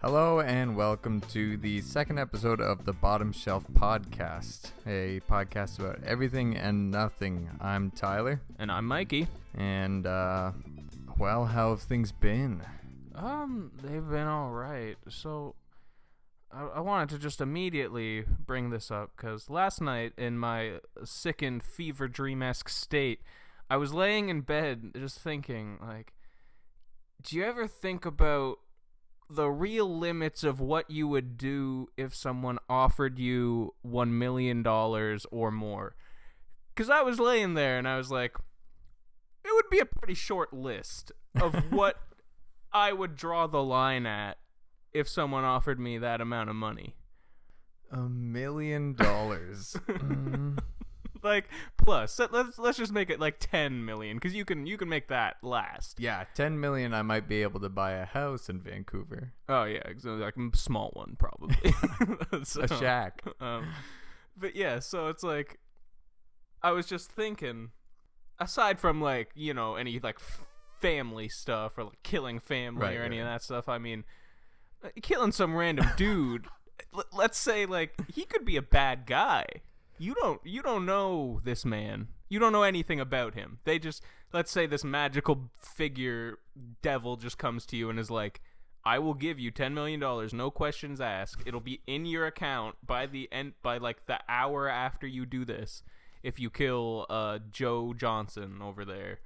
Hello and welcome to the second episode of the Bottom Shelf Podcast, a podcast about everything and nothing. I'm Tyler. And I'm Mikey. And, well, how have things been? They've been alright. So, I wanted to just immediately bring this up, because last night, in my sickened fever dream-esque state, I was laying in bed just thinking, like, do you ever think about the real limits of what you would do if someone offered you $1 million or more? Because I was laying there and I was like, it would be a pretty short list of what I would draw the line at if someone offered me that amount of money. $1 million. Like, plus, let's just make it like 10 million, because you can make that last. Yeah, 10 million I might be able to buy a house in Vancouver. Oh yeah, like a small one probably. So, a shack. But yeah, so it's like, I was just thinking, aside from like, you know, any like family stuff or like killing family or any of that stuff, I mean, killing some random dude, let's say like he could be a bad guy. You don't know this man. You don't know anything about him. They just, let's say this magical figure devil just comes to you and is like, I will give you $10 million, no questions asked. It'll be in your account by the hour after you do this, if you kill Joe Johnson over there.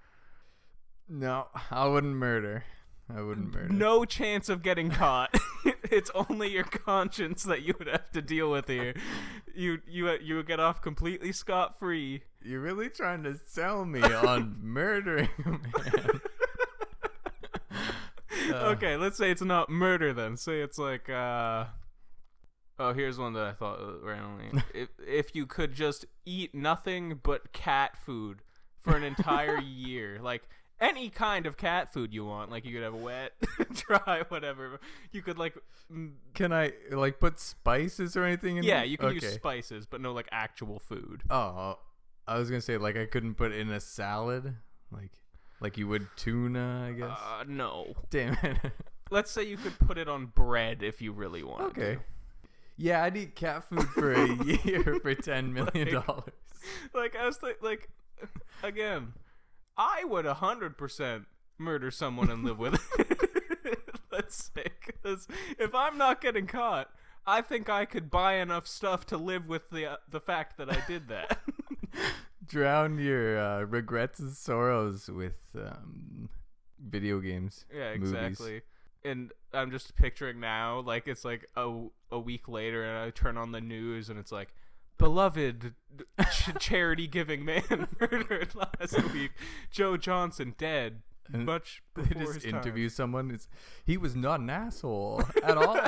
No, I wouldn't murder. No chance of getting caught. It's only your conscience that you would have to deal with here. You would get off completely scot-free. You're really trying to sell me on murdering a man. Okay, let's say it's not murder then. Say it's like, here's one that I thought randomly. If you could just eat nothing but cat food for an entire year, like any kind of cat food you want, like you could have wet, dry, whatever. You could like, can I like put spices or anything in? Yeah, you can use spices, but no like actual food. Oh, I was gonna say like I couldn't put it in a salad, like you would tuna, I guess. No. Damn it. Let's say you could put it on bread if you really wanted to. Yeah, I'd eat cat food for a year for $10 million. Like I was like, again, I would 100% murder someone and live with it. Let's say, because if I'm not getting caught, I think I could buy enough stuff to live with the fact that I did that. Drown your regrets and sorrows with video games. Yeah, movies. exactly. And I'm just picturing now, like it's like a week later, and I turn on the news, and it's like, beloved charity giving man murdered last week. Joe Johnson dead. And much they before just his interview time. someone. He was not an asshole at all.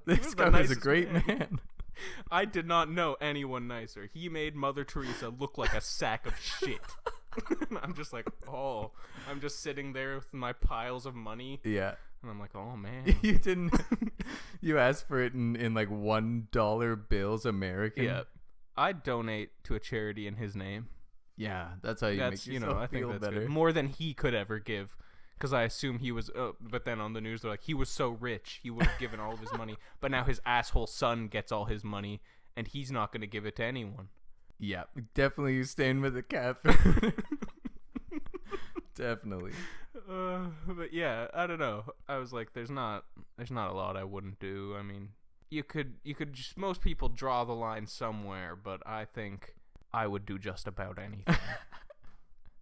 This guy was a great man. I did not know anyone nicer. He made Mother Teresa look like a sack of shit. I'm just like, I'm just sitting there with my piles of money. Yeah. And I'm like, oh man. You didn't. You asked for it in like $1 bills American. Yeah. I'd donate to a charity in his name. Yeah, that's how you make yourself I think feel that's better. Good. More than he could ever give. Because I assume he was, but then on the news they're like, he was so rich, he would have given all of his money. But now his asshole son gets all his money, and he's not going to give it to anyone. Yeah, definitely staying with the cat food. Definitely. But yeah, I don't know. I was like, there's not a lot I wouldn't do. I mean, you could just, most people draw the line somewhere, but I think I would do just about anything.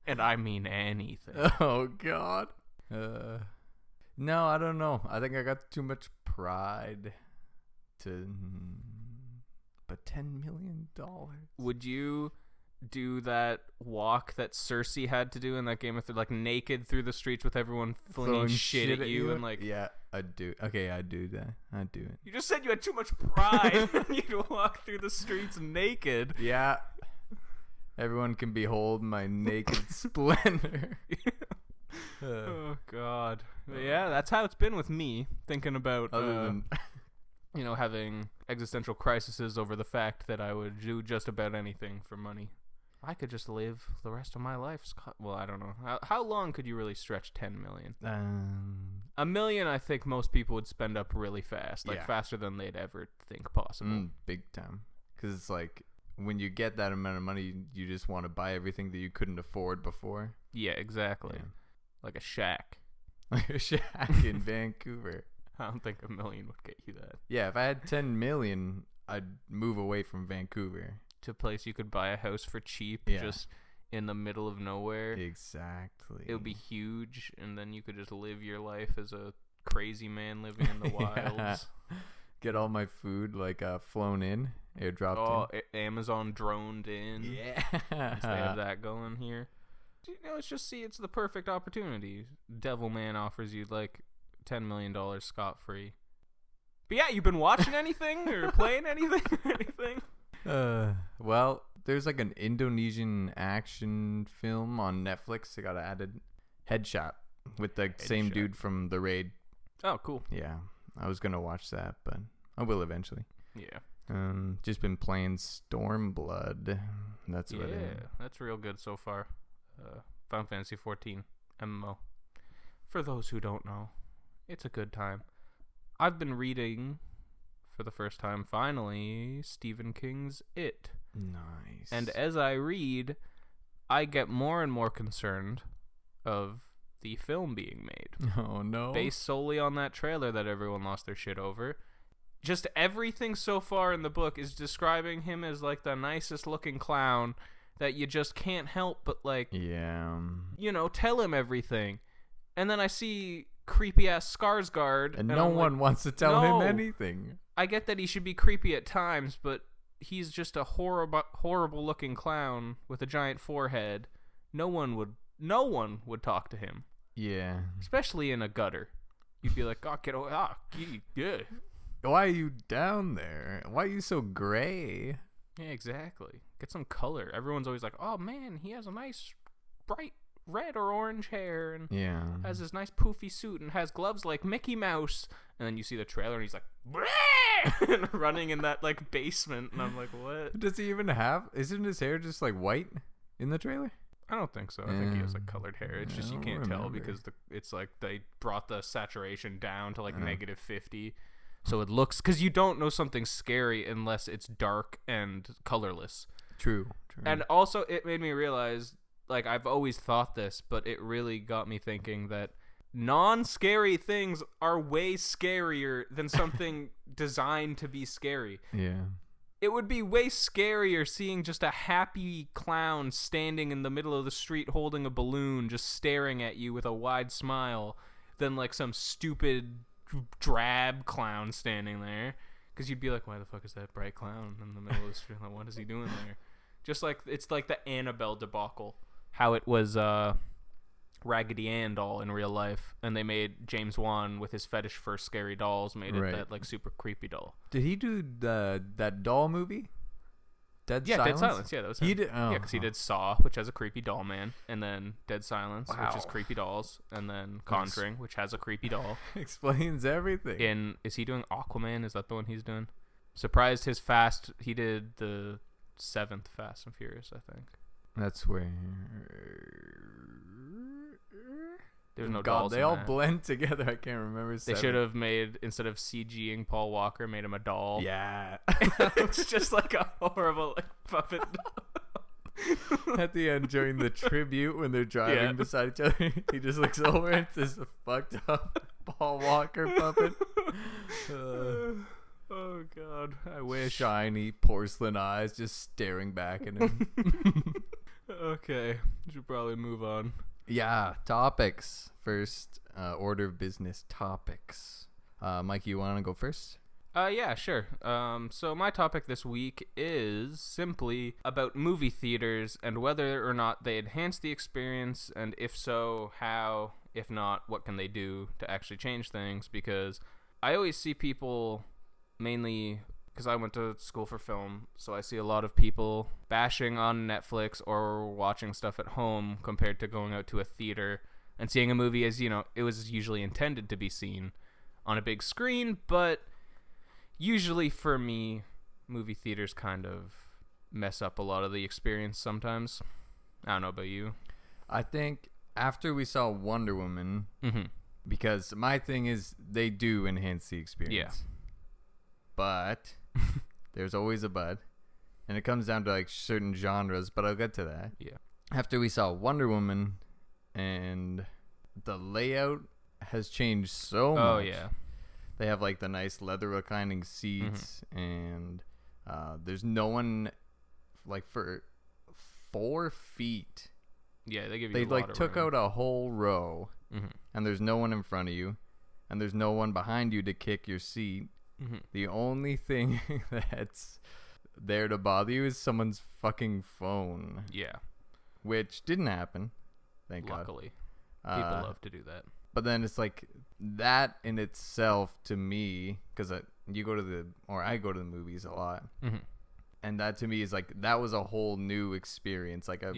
And I mean anything. Oh God. No, I don't know. I think I got too much pride but $10 million. Would you do that walk that Cersei had to do in that Game of Thrones, like naked through the streets with everyone flinging shit at you and like? Yeah, I'd do. Okay, I'd do that. I'd do it. You just said you had too much pride and you'd walk through the streets naked. Yeah. Everyone can behold my naked splendor. Oh God. But yeah, that's how it's been with me. Thinking about having existential crises over the fact that I would do just about anything for money. I could just live the rest of my life. Well, I don't know. How long could you really stretch 10 million? $1 million, I think most people would spend up really fast, like faster than they'd ever think possible. Big time. Because it's like when you get that amount of money, you just want to buy everything that you couldn't afford before. Yeah, exactly. Yeah. Like a shack. Like a shack in Vancouver. I don't think $1 million would get you that. Yeah, if I had 10 million, I'd move away from Vancouver. To a place you could buy a house for cheap, just in the middle of nowhere. Exactly. It would be huge, and then you could just live your life as a crazy man living in the wilds. Get all my food flown in, airdropped in. Amazon droned in. Yeah. They have that going here. It's the perfect opportunity. Devilman offers you like $10 million scot-free. But yeah, you've been watching anything or playing anything or anything? Well, there's like an Indonesian action film on Netflix. They got added Headshot with the same dude from The Raid. Oh, cool. Yeah, I was gonna watch that, but I will eventually. Yeah. Just been playing Stormblood. That's about it. Yeah, that's real good so far. Final Fantasy 14 MMO. For those who don't know, it's a good time. I've been reading, for the first time, finally, Stephen King's It. Nice. And as I read, I get more and more concerned of the film being made. Oh, no. Based solely on that trailer that everyone lost their shit over. Just everything so far in the book is describing him as, like, the nicest looking clown that you just can't help but, like, tell him everything. And then I see creepy-ass Skarsgård. And no one wants to tell him anything. I get that he should be creepy at times, but he's just a horrible-looking clown with a giant forehead. No one would talk to him. Yeah. Especially in a gutter. You'd be like, oh, get away. Good. Why are you down there? Why are you so gray? Yeah, exactly. Get some color. Everyone's always like, oh, man, he has a nice, bright red or orange hair and has this nice poofy suit and has gloves like Mickey Mouse. And then you see the trailer and he's like, and running in that like basement. And I'm like, what? Does he even have? Isn't his hair just like white in the trailer? I don't think so. I think he has like colored hair. It's just you can't tell because it's like they brought the saturation down to like -50. So it looks, because you don't know something's scary unless it's dark and colorless. True. And also it made me realize, like, I've always thought this, but it really got me thinking that non-scary things are way scarier than something designed to be scary. Yeah. It would be way scarier seeing just a happy clown standing in the middle of the street holding a balloon just staring at you with a wide smile than like some stupid drab clown standing there, because you'd be like, why the fuck is that bright clown in the middle of the street? Like, what is he doing there? Just like it's like the Annabelle debacle, how it was Raggedy Ann doll in real life, and they made James Wan with his fetish for scary dolls made it that like super creepy doll. Did he do that doll movie? Dead Silence? Dead Silence. Yeah, that was him. He did. Oh, yeah, because he did Saw, which has a creepy doll man, and then Dead Silence, which is creepy dolls, and then Conjuring, which has a creepy doll. Explains everything. Is he doing Aquaman? Is that the one he's doing? Surprised he did the 7th Fast and Furious, I think. That's where there's no God, dolls. they all blend together. I can't remember. They should have made, instead of CGing Paul Walker, made him a doll. Yeah. It's just like a horrible like puppet doll. At the end, during the tribute, when they're driving beside each other, he just looks over and it's this fucked up Paul Walker puppet. Oh God, I wish. Shiny porcelain eyes just staring back at him. Okay, we should probably move on. Yeah, topics. First, order of business topics. Mike, you want to go first? Yeah, sure. So my topic this week is simply about movie theaters and whether or not they enhance the experience, and if so, how? If not, what can they do to actually change things? Because I always see people, mainly because I went to school for film, so I see a lot of people bashing on Netflix or watching stuff at home compared to going out to a theater and seeing a movie as, it was usually intended to be seen on a big screen, but usually for me, movie theaters kind of mess up a lot of the experience sometimes. I don't know about you. I think after we saw Wonder Woman, because my thing is they do enhance the experience. Yeah. But there's always a but. And it comes down to like certain genres, but I'll get to that. Yeah. After we saw Wonder Woman, and the layout has changed so much. Oh, yeah. They have like the nice leather reclining seats, and there's no one like for 4 feet. Yeah, they give you. They a lot of took room. out a whole row, and there's no one in front of you, and there's no one behind you to kick your seat. The only thing that's there to bother you is someone's fucking phone. Yeah. Which didn't happen. Thank God. Luckily. People love to do that. But then it's like that in itself to me, because I go to the movies a lot. And that to me is like, that was a whole new experience. Like I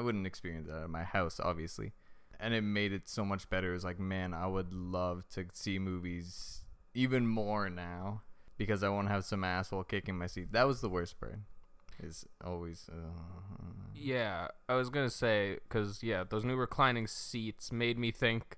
wouldn't experience that at my house, obviously. And it made it so much better. It was like, man, I would love to see movies even more now, because I won't have some asshole kicking my seat. That was the worst part. Is always. Yeah, I was gonna say, because those new reclining seats made me think,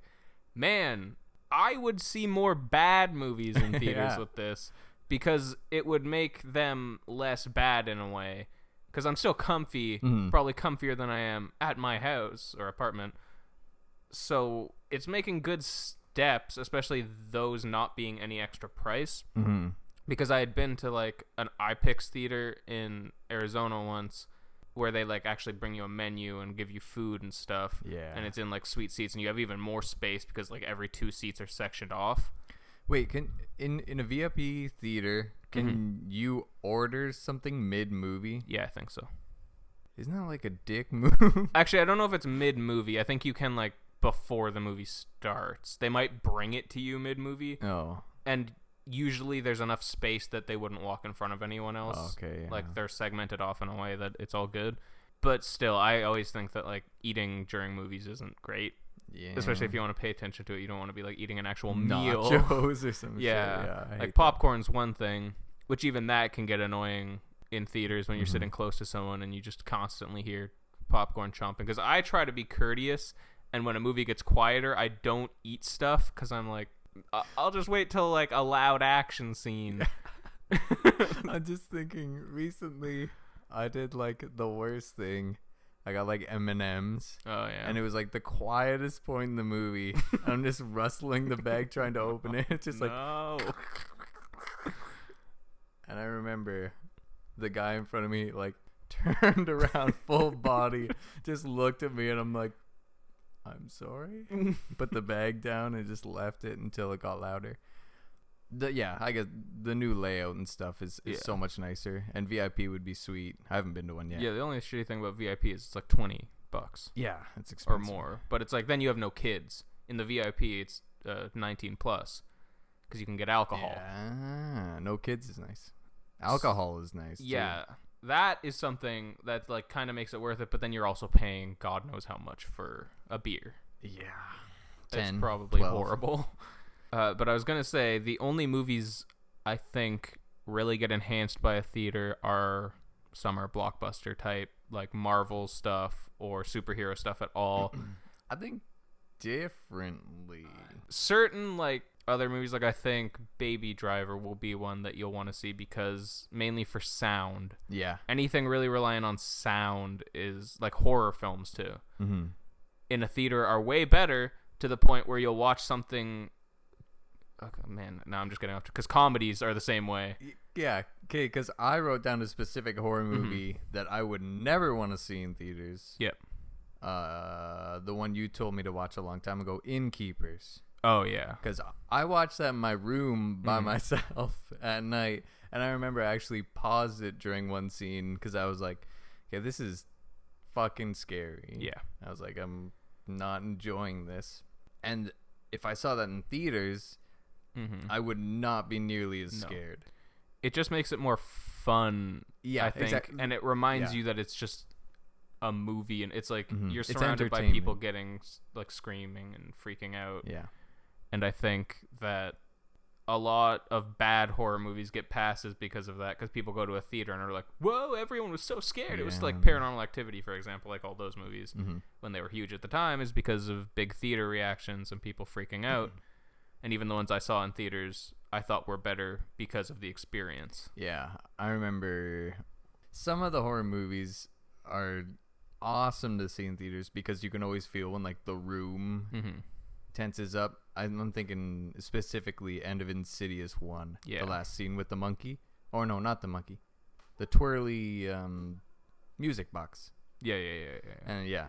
man, I would see more bad movies in theaters with this, because it would make them less bad in a way. Because I'm still comfy, probably comfier than I am at my house or apartment. So it's making good steps, especially those not being any extra price. Because I had been to like an iPix theater in Arizona once, where they like actually bring you a menu and give you food and stuff. Yeah. And it's in like suite seats, and you have even more space because like every 2 seats are sectioned off. Wait, can in a VIP theater, can you order something mid-movie? Yeah, I think so. Isn't that like a dick move? Actually, I don't know if it's mid-movie. I think you can like before the movie starts. They might bring it to you mid-movie. Oh. And usually there's enough space that they wouldn't walk in front of anyone else. Oh, okay, yeah. Like they're segmented off in a way that it's all good. But still, I always think that like eating during movies isn't great. Yeah. Especially if you want to pay attention to it. You don't want to be like eating an actual meal. Nachos or some shit. Yeah. Like popcorn's one thing, which even that can get annoying in theaters when you're sitting close to someone and you just constantly hear popcorn chomping. Because I try to be courteous, and when a movie gets quieter, I don't eat stuff because I'm like, I'll just wait till like a loud action scene. I'm just thinking, recently I did like the worst thing. I got like M&Ms. Oh yeah. And it was like the quietest point in the movie. I'm just rustling the bag trying to open it. It's just like And I remember the guy in front of me like turned around full body, just looked at me, and I'm like, I'm sorry. Put the bag down and just left it until it got louder. I guess the new layout and stuff is so much nicer, and VIP would be sweet. I haven't been to one yet. Yeah, the only shitty thing about VIP is it's like $20. Yeah, it's expensive. Or more. But it's like then you have no kids. In the VIP, it's 19 plus because you can get alcohol. Yeah, no kids is nice. Alcohol is nice. Yeah, too. That is something that like kind of makes it worth it. But then you're also paying God knows how much for a beer. Yeah, 10, it's probably 12. horrible. But I was going to say, the only movies I think really get enhanced by a theater are summer blockbuster type, like Marvel stuff or superhero stuff at all. I think differently. Certain, like, other movies, like I think Baby Driver will be one that you'll want to see because mainly for sound. Yeah. Anything really relying on sound is, like horror films too. In a theater are way better to the point where you'll watch something... Okay, man, now I'm just getting off because comedies are the same way. Yeah, okay, because I wrote down a specific horror movie that I would never want to see in theaters. Yep. The one you told me to watch a long time ago, Innkeepers. Oh, yeah. Because I watched that in my room by myself at night, and I remember I actually paused it during one scene because I was like, okay, this is fucking scary. Yeah. I was like, I'm not enjoying this. And if I saw that in theaters... I would not be nearly as scared. It just makes it more fun, I think. Exactly. And it reminds you that it's just a movie, and it's like you're surrounded by people getting like screaming and freaking out. Yeah. And I think that a lot of bad horror movies get passes because of that, because people go to a theater and are like, whoa, everyone was so scared. It was like Paranormal Activity, for example, like all those movies when they were huge at the time, is because of big theater reactions and people freaking out. And even the ones I saw in theaters I thought were better because of the experience. Yeah, I remember some of the horror movies are awesome to see in theaters because you can always feel when like the room tenses up. I'm thinking specifically end of Insidious 1. The last scene with the monkey. Or no, not the monkey. The twirly music box. Yeah. And yeah,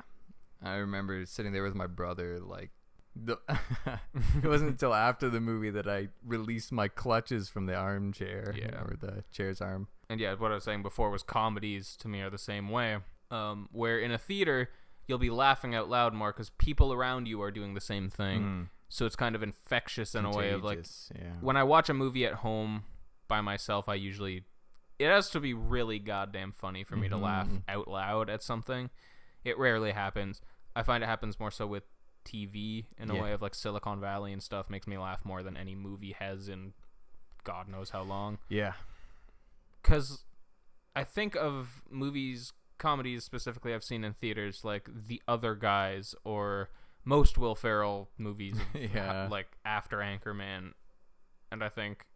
I remember sitting there with my brother like it wasn't until after the movie that I released my clutches from the armchair or the chair's arm. And yeah, what I was saying before was comedies to me are the same way. Where in a theater you'll be laughing out loud more because people around you are doing the same thing. So it's kind of infectious in a way of like when I watch a movie at home by myself, it has to be really goddamn funny for me to laugh out loud at something. It rarely happens. I find it happens more so with TV in a way of like Silicon Valley and stuff makes me laugh more than any movie has in God knows how long. Yeah. Because I think of comedies specifically I've seen in theaters like The Other Guys or most Will Ferrell movies like after Anchorman, and I think,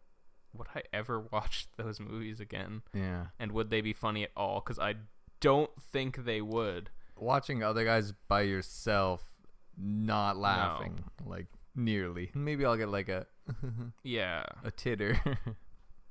would I ever watch those movies again? Yeah. And would they be funny at all? Because I don't think they would. Watching Other Guys by yourself, not laughing, like nearly. Maybe I'll get like a a titter.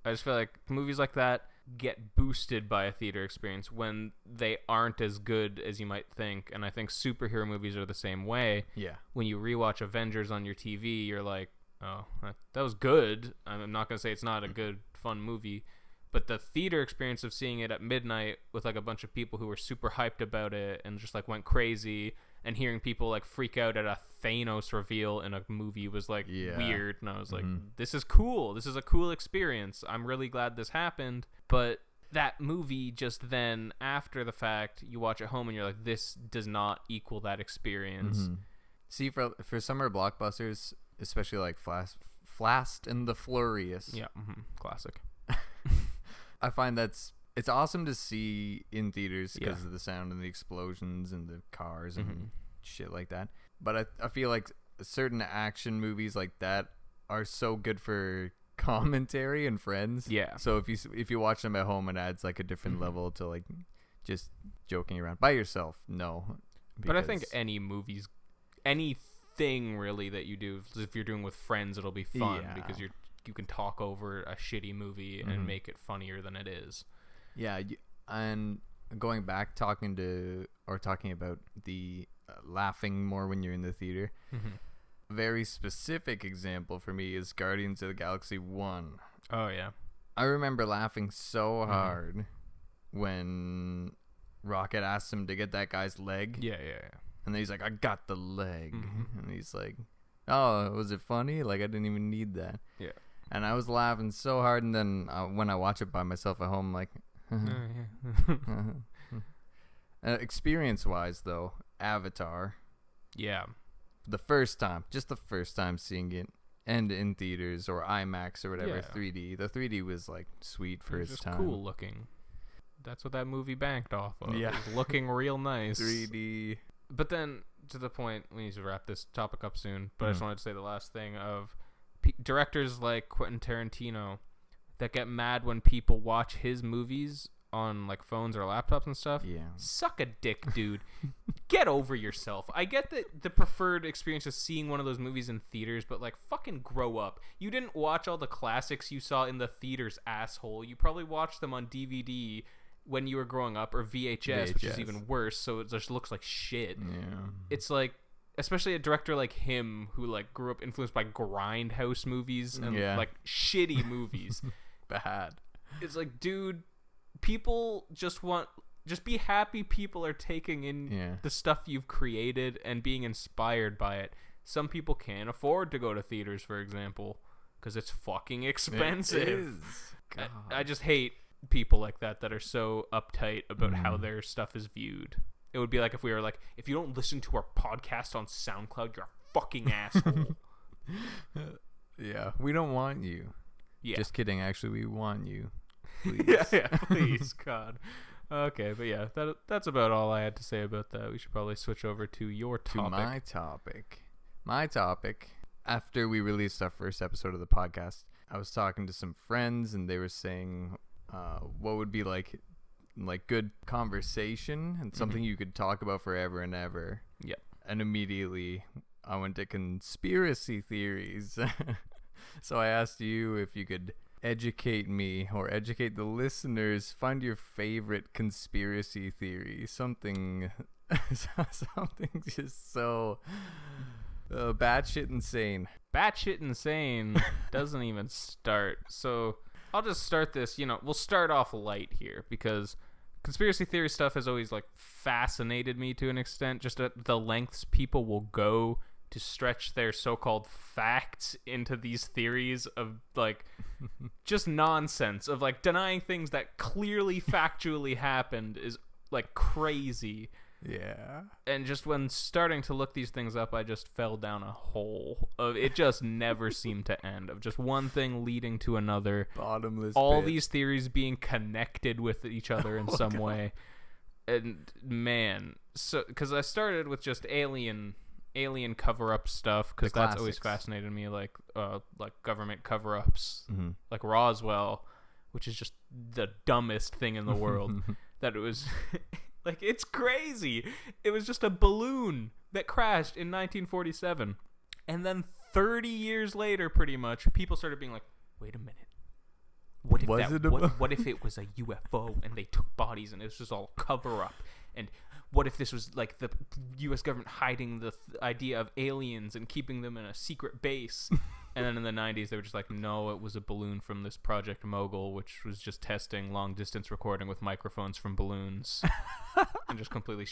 I just feel like movies like that get boosted by a theater experience when they aren't as good as you might think, and I think superhero movies are the same way. Yeah. When you rewatch Avengers on your TV, you're like, oh, that was good. I'm not gonna say it's not a good, fun movie, but the theater experience of seeing it at midnight with like a bunch of people who were super hyped about it and just like went crazy, and hearing people like freak out at a Thanos reveal in a movie was like weird, and I was like, this is cool. This is a cool experience. I'm really glad this happened. But that movie just then, after the fact, you watch at home and you're like, this does not equal that experience. See, for summer blockbusters, especially like Fast and the Furious. Yeah, classic. I find it's awesome to see in theaters because of the sound and the explosions and the cars and shit like that. But I feel like certain action movies like that are so good for commentary and friends. Yeah. So if you watch them at home, it adds like a different level to like just joking around by yourself. No. But I think anything really that you do, if you're doing with friends, it'll be fun because you can talk over a shitty movie and make it funnier than it is. Yeah, and going back talking about the laughing more when you're in the theater. A very specific example for me is Guardians of the Galaxy 1. Oh yeah. I remember laughing so hard when Rocket asked him to get that guy's leg. Yeah. And then he's like, I got the leg. And he's like, oh, was it funny? Like, I didn't even need that. Yeah. And I was laughing so hard, and then when I watch it by myself at home, like, experience-wise, though, Avatar. Yeah. Just the first time seeing it, and in theaters or IMAX or whatever, 3D. The 3D was, like, sweet for its time. Cool looking. That's what that movie banked off of. Yeah. It was looking real nice. 3D. But then, to the point, we need to wrap this topic up soon, but I just wanted to say the last thing of directors like Quentin Tarantino that get mad when people watch his movies on like phones or laptops and stuff. Yeah. Suck a dick, dude. Get over yourself. I get that the preferred experience is seeing one of those movies in theaters, but like fucking grow up. You didn't watch all the classics you saw in the theaters, asshole. You probably watched them on DVD when you were growing up, or VHS, which is even worse, so it just looks like shit. Yeah. It's like, especially a director like him who like grew up influenced by grindhouse movies and like shitty movies. Bad. It's like, dude, people just be happy people are taking in the stuff you've created and being inspired by it. Some people can't afford to go to theaters, for example, because it's fucking expensive. It is. God. I just hate people like that are so uptight about how their stuff is viewed. It would be like if we were like, if you don't listen to our podcast on SoundCloud, you're a fucking asshole. Yeah, we don't want you. Yeah. Just kidding. Actually, we want you. Please. yeah, please, God. Okay, but yeah, that's about all I had to say about that. We should probably switch over to your topic. To my topic. My topic. After we released our first episode of the podcast, I was talking to some friends, and they were saying what would be like good conversation and something you could talk about forever and ever. Yep. And immediately I went to conspiracy theories. So I asked you if you could educate me or educate the listeners. Find your favorite conspiracy theory. Something just so batshit insane. Batshit insane doesn't even start. So I'll just start this. We'll start off light here because conspiracy theory stuff has always fascinated me to an extent. Just at the lengths people will go to stretch their so-called facts into these theories of just nonsense of denying things that clearly factually happened is crazy. Yeah. And just when starting to look these things up, I just fell down a hole of it. Just never seemed to end, of just one thing leading to another, bottomless all pit. These theories being connected with each other in some way. And man, so because I started with just alien cover-up stuff, because that's always fascinated me, like government cover-ups, like Roswell, which is just the dumbest thing in the world. That it was it's crazy. It was just a balloon that crashed in 1947, and then 30 years later, pretty much, people started being like, wait a minute, what if it was a UFO and they took bodies and it was just all cover-up? And what if this was the U.S. government hiding the idea of aliens and keeping them in a secret base? And then in the 90s, they were just like, no, it was a balloon from this Project Mogul, which was just testing long-distance recording with microphones from balloons. And just completely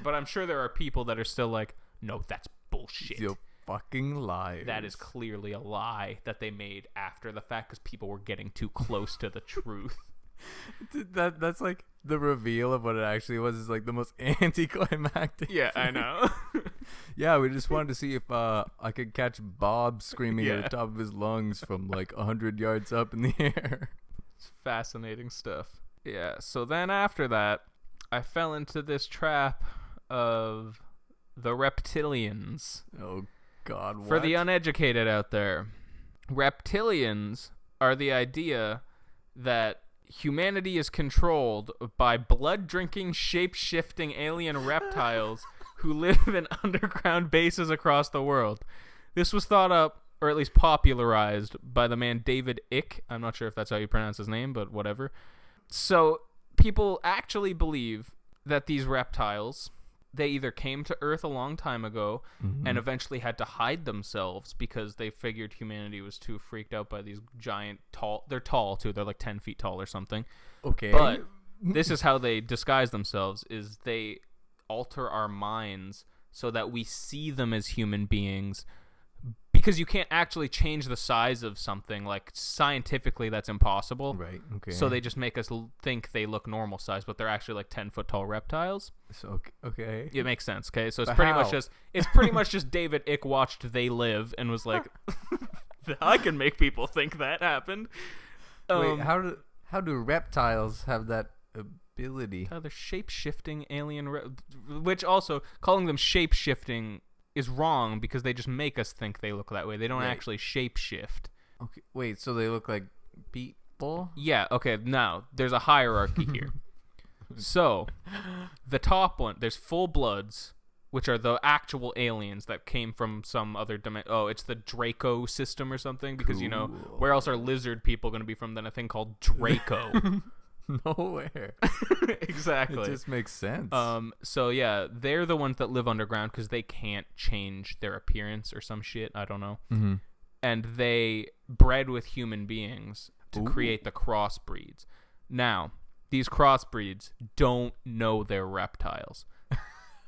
but I'm sure there are people that are still like, no, that's bullshit. You're fucking liars. That is clearly a lie that they made after the fact because people were getting too close to the truth. That's the reveal of what it actually was is the most anticlimactic. Yeah, thing. I know. Yeah, we just wanted to see if I could catch Bob screaming at the top of his lungs from 100 yards up in the air. It's fascinating stuff. Yeah, so then after that, I fell into this trap of the Reptilians. Oh, God, what? For the uneducated out there, Reptilians are the idea that humanity is controlled by blood-drinking, shape-shifting alien reptiles who live in underground bases across the world. This was thought up, or at least popularized, by the man David Icke. I'm not sure if that's how you pronounce his name, but whatever. So people actually believe that these reptiles, they either came to Earth a long time ago and eventually had to hide themselves because they figured humanity was too freaked out by these giant they're tall too, they're 10 feet tall or something. Okay. But this is how they disguise themselves, is they alter our minds so that we see them as human beings, because you can't actually change the size of something. Scientifically, that's impossible. Right. Okay. So they just make us think they look normal size, but they're actually 10-foot tall reptiles. So okay. It makes sense. Okay. So it's But pretty much just David Icke watched They Live and was like, I can make people think that happened. Wait, how do reptiles have that ability? They're shape-shifting alien, which also calling them shape-shifting is wrong because they just make us think they look that way. They don't actually shape-shift. Okay, wait, so they look like people? Yeah, okay, now, there's a hierarchy here. So, the top one, there's full-bloods, which are the actual aliens that came from some other dimension. Oh, it's the Draco system or something, because, cool. Where else are lizard people going to be from than a thing called Draco? Nowhere. Exactly. It just makes sense. So yeah, they're the ones that live underground because they can't change their appearance or some shit. I don't know. Mm-hmm. And they bred with human beings to create the crossbreeds. Now, these crossbreeds don't know they're reptiles.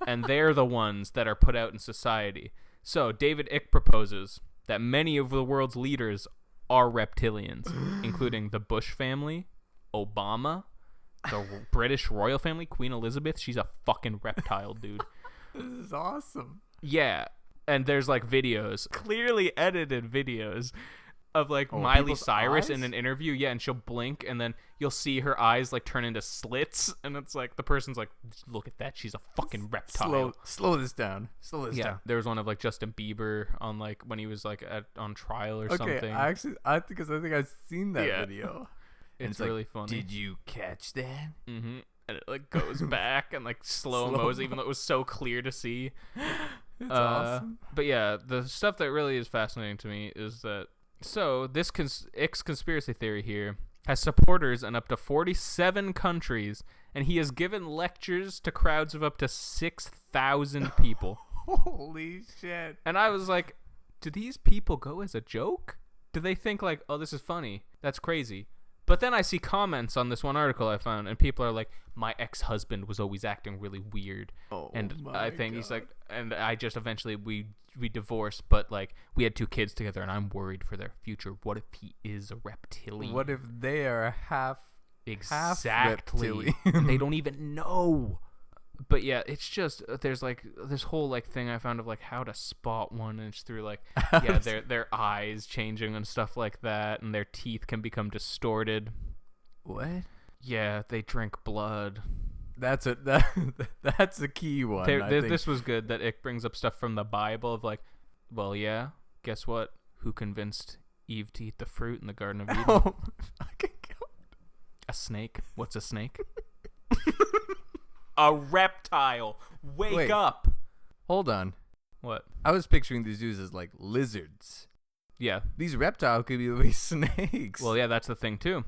And they're the ones that are put out in society. So David Icke proposes that many of the world's leaders are reptilians, including the Bush family, Obama, the British royal family, Queen Elizabeth. She's a fucking reptile, dude. This is awesome. Yeah. And there's like videos, clearly edited videos of like Miley Cyrus in an interview. Yeah, and she'll blink and then you'll see her eyes like turn into slits, and it's like the person's like, look at that, she's a fucking reptile. Slow this down. Down. There was one of like Justin Bieber on like when he was like on trial or something. Okay, I think I've seen that video. It's really funny. Did you catch that? Mm-hmm. And it like goes back and like slow-mos, even though it was so clear to see. It's awesome. But yeah, the stuff that really is fascinating to me is that this conspiracy theory here has supporters in up to 47 countries, and he has given lectures to crowds of up to 6,000 people. Holy shit. And I was like, do these people go as a joke? Do they think like, oh, this is funny? That's crazy. But then I see comments on this one article I found, and people are like, my ex-husband was always acting really weird. Oh, and I think God. He's like, and I just eventually, we divorced, but like, we had 2 kids together, and I'm worried for their future. What if he is a reptilian? What if they are half reptilian? They don't even know. But yeah, it's just, there's like this whole like thing I found of like how to spot one, and it's through like their eyes changing and stuff like that, and their teeth can become distorted. What? Yeah, they drink blood. That's a key one. This was good that it brings up stuff from the Bible of like, well, yeah, guess what? Who convinced Eve to eat the fruit in the Garden of Eden? Oh, fucking God. A snake. What's a snake? A reptile. Wake up. Hold on. What? I was picturing these dudes as like lizards. Yeah. These reptiles could be like snakes. Well, yeah, that's the thing too.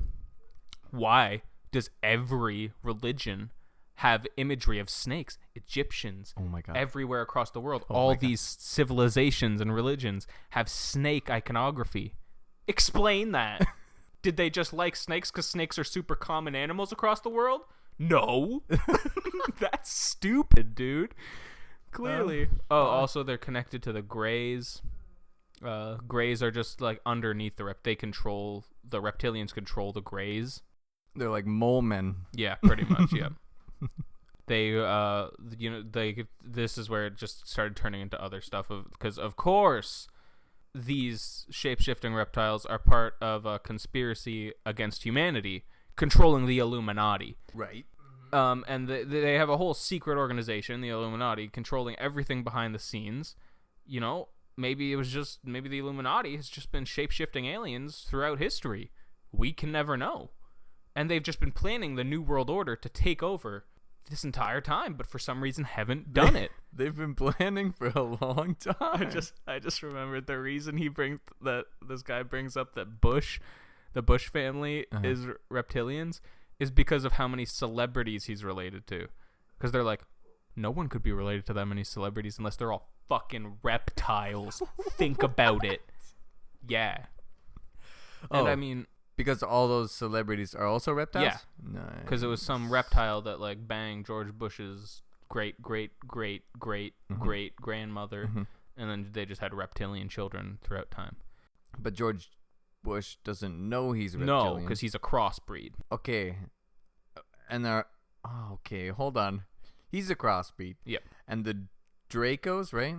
Why does every religion have imagery of snakes? Egyptians. Oh my God. Everywhere across the world. All these civilizations and religions have snake iconography. Explain that. Did they just like snakes because snakes are super common animals across the world? No. That's stupid, dude. Clearly. Also they're connected to the Greys. Greys are just like underneath the reptilians control the Greys. They're like mole men. Yeah, pretty much, yeah. This is where it just started turning into other stuff because of course these shape-shifting reptiles are part of a conspiracy against humanity, controlling the Illuminati. Right. And they have a whole secret organization, the Illuminati, controlling everything behind the scenes. You know, maybe the Illuminati has just been shape-shifting aliens throughout history. We can never know. And they've just been planning the New World Order to take over this entire time, but for some reason haven't done it. They've been planning for a long time. I just remembered the reason this guy brings up that the Bush family is reptilians is because of how many celebrities he's related to. Because they're like, no one could be related to that many celebrities unless they're all fucking reptiles. Think about it. Yeah. And I mean, because all those celebrities are also reptiles? Yeah. Because it was some reptile that like banged George Bush's great grandmother, and then they just had reptilian children throughout time. But George Bush doesn't know he's a reptilian. No, because he's a crossbreed. Okay. And okay, hold on. He's a crossbreed. Yep. And the Dracos, right?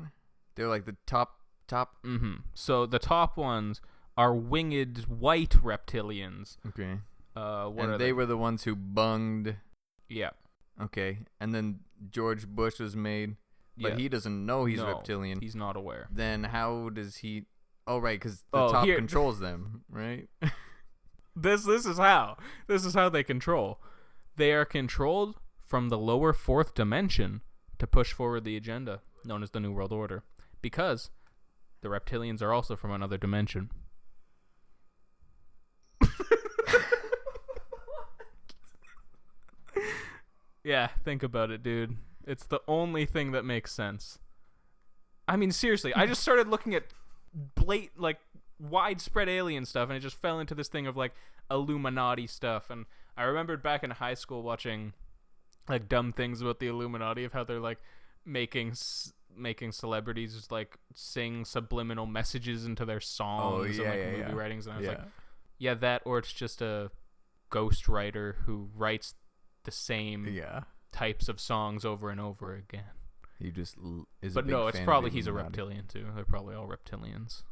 They're like the top. Mm-hmm. So the top ones are winged white reptilians. Okay. And they were the ones who bunged. Yeah. Okay. And then George Bush was made, but he doesn't know he's reptilian. He's not aware. Then how does he? Oh, right, because the top controls them, right? This is how they control. They are controlled from the lower fourth dimension to push forward the agenda known as the New World Order, because the reptilians are also from another dimension. Yeah, think about it, dude. It's the only thing that makes sense. I mean, seriously, I just started looking at widespread alien stuff, and it just fell into this thing of like Illuminati stuff. And I remembered back in high school watching like dumb things about the Illuminati, of how they're like making celebrities like sing subliminal messages into their songs and movie writings. And I was like, yeah, that, or it's just a ghostwriter who writes the same types of songs over and over again. He just is. But a big no, it's fan probably of he's a Illuminati. reptilian too. They're probably all reptilians.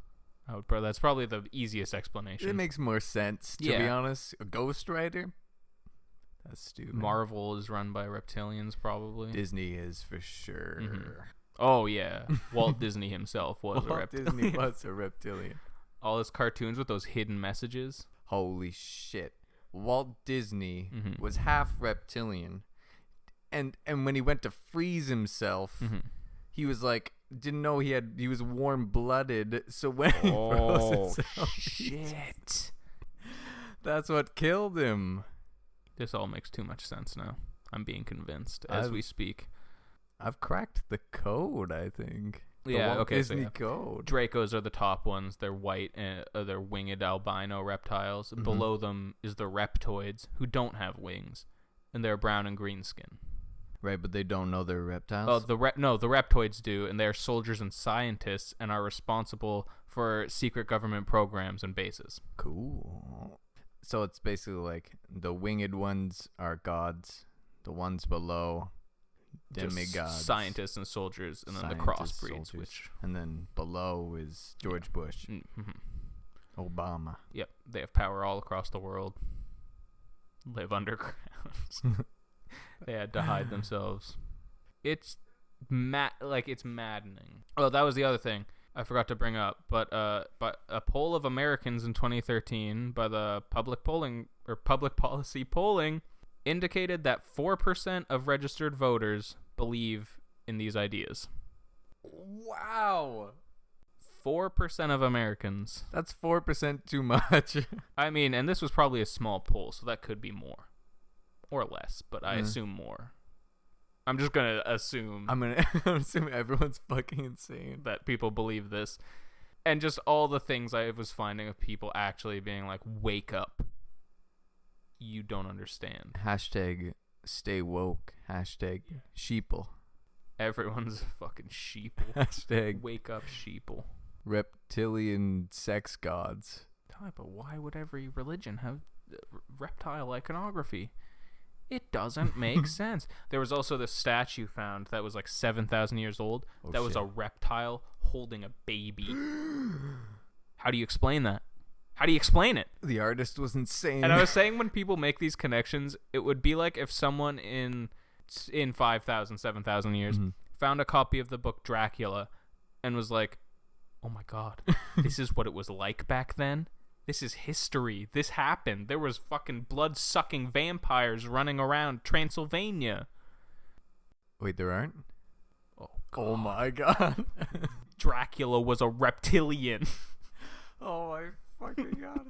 That's probably the easiest explanation. It makes more sense, to be honest. A Ghost Rider? That's stupid. Marvel is run by reptilians, probably. Disney is for sure. Mm-hmm. Oh, yeah. Walt Disney himself was a reptilian. Disney was a reptilian. All his cartoons with those hidden messages. Holy shit. Walt Disney was half reptilian. And when he went to freeze himself, he was like, didn't know he was warm-blooded, so when he froze himself, shit. That's what killed him. This all makes too much sense now. I'm being convinced as we speak. I've cracked the code, I think. Disney code. Dracos are the top ones. They're white and they're winged albino reptiles. Below them is the reptoids, who don't have wings, and they're brown and green skin. Right, but they don't know they're reptiles? Oh, the reptoids do, and they're soldiers and scientists and are responsible for secret government programs and bases. Cool. So it's basically like the winged ones are gods, the ones below demigods, scientists and soldiers, and then the crossbreeds, and then below is George Bush, Obama. Yep, they have power all across the world. Live underground. They had to hide themselves. It's it's maddening. Oh, that was the other thing I forgot to bring up. But a poll of Americans in 2013 by the Public Policy Polling indicated that 4% of registered voters believe in these ideas. Wow. 4% of Americans. That's 4% too much. I mean, and this was probably a small poll, so that could be more. Or less, but I assume more. I'm just going to assume. I'm assuming everyone's fucking insane. That people believe this. And just all the things I was finding of people actually being like, wake up. You don't understand. Hashtag stay woke. Hashtag sheeple. Everyone's fucking sheeple. Hashtag wake up sheeple. Reptilian sex gods. But why would every religion have reptile iconography? It doesn't make sense. There was also this statue found that was like 7,000 years old. That was a reptile holding a baby. How do you explain that? How do you explain it? The artist was insane. And I was saying, when people make these connections, it would be like if someone in 5,000, 7,000 years found a copy of the book Dracula and was like, oh my God, this is what it was like back then? This is history. This happened. There was fucking blood-sucking vampires running around Transylvania. Wait, there aren't? Oh, God. Oh my God. Dracula was a reptilian. Oh my fucking God.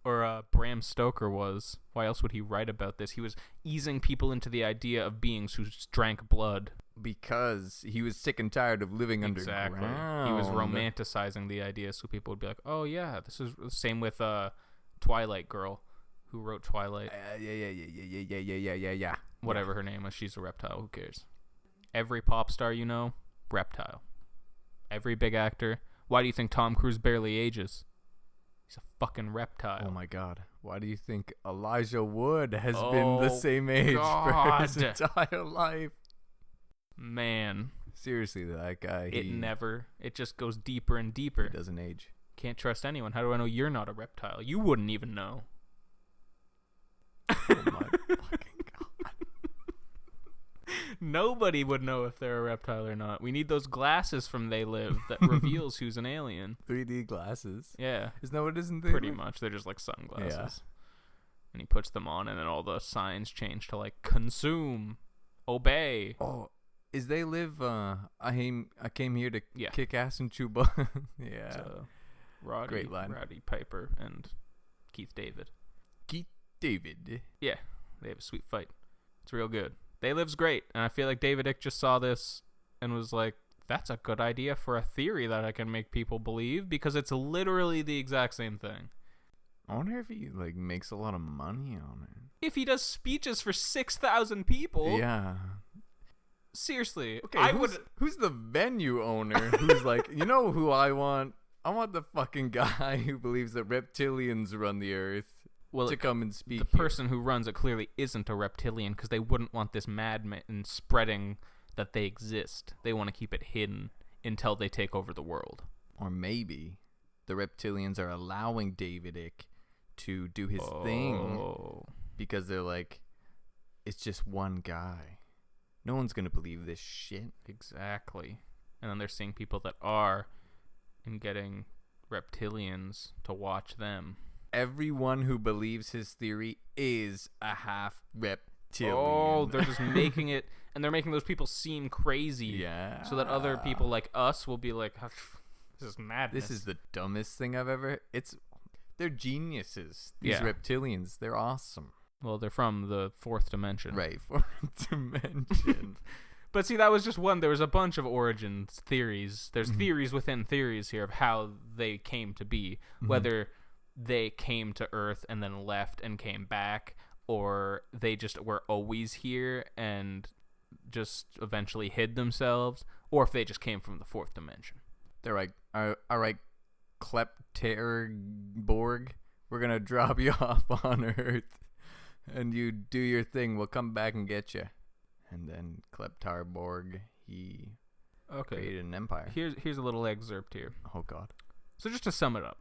Or Bram Stoker was. Why else would he write about this? He was easing people into the idea of beings who drank blood. Because he was sick and tired of living underground. He was romanticizing the idea, so people would be like, oh yeah, this is the same with Twilight Girl, who wrote Twilight. Yeah. Whatever her name was, she's a reptile. Who cares? Every pop star you know, reptile. Every big actor. Why do you think Tom Cruise barely ages? He's a fucking reptile. Oh my God. Why do you think Elijah Wood has been the same age for his entire life? Man. Seriously, that guy. It just goes deeper and deeper. He doesn't age. Can't trust anyone. How do I know you're not a reptile? You wouldn't even know. Oh my fucking God. Nobody would know if they're a reptile or not. We need those glasses from They Live that reveals who's an alien. 3D glasses? Yeah. Isn't that what it is in Pretty much. They're just like sunglasses. Yeah. And he puts them on, and then all the signs change to like consume, obey. Oh. Is They Live, I came here to kick ass and chew butt. Yeah. Great line. Roddy Piper and Keith David. Keith David. Yeah. They have a sweet fight. It's real good. They Live's great. And I feel like David Icke just saw this and was like, that's a good idea for a theory that I can make people believe, because it's literally the exact same thing. I wonder if he makes a lot of money on it. If he does speeches for 6,000 people. Yeah. Seriously. Okay, who's the venue owner who's like, you know who I want? I want the fucking guy who believes that reptilians run the earth to come and speak. The person who runs it clearly isn't a reptilian, because they wouldn't want this madman spreading that they exist. They want to keep it hidden until they take over the world. Or maybe the Reptilians are allowing David Icke to do his thing because they're like, it's just one guy. No one's going to believe this shit. Exactly. And then they're seeing people that are and getting Reptilians to watch them. Everyone who believes his theory is a half reptilian. Oh, they're just making it, and they're making those people seem crazy. Yeah. So that other people like us will be like, this is madness. This is the dumbest thing I've ever... They're geniuses. These reptilians, they're awesome. Well, they're from the fourth dimension. Right, fourth dimension. But see, that was just one. There was a bunch of origins theories. There's theories within theories here of how they came to be. Whether they came to Earth and then left and came back, or they just were always here and just eventually hid themselves, or if they just came from the fourth dimension. They're like, all right, Klepterborg, we're going to drop you off on Earth, and you do your thing. We'll come back and get you. And then Kleptarborg, he created an empire. Here's a little excerpt here. Oh, God. So just to sum it up,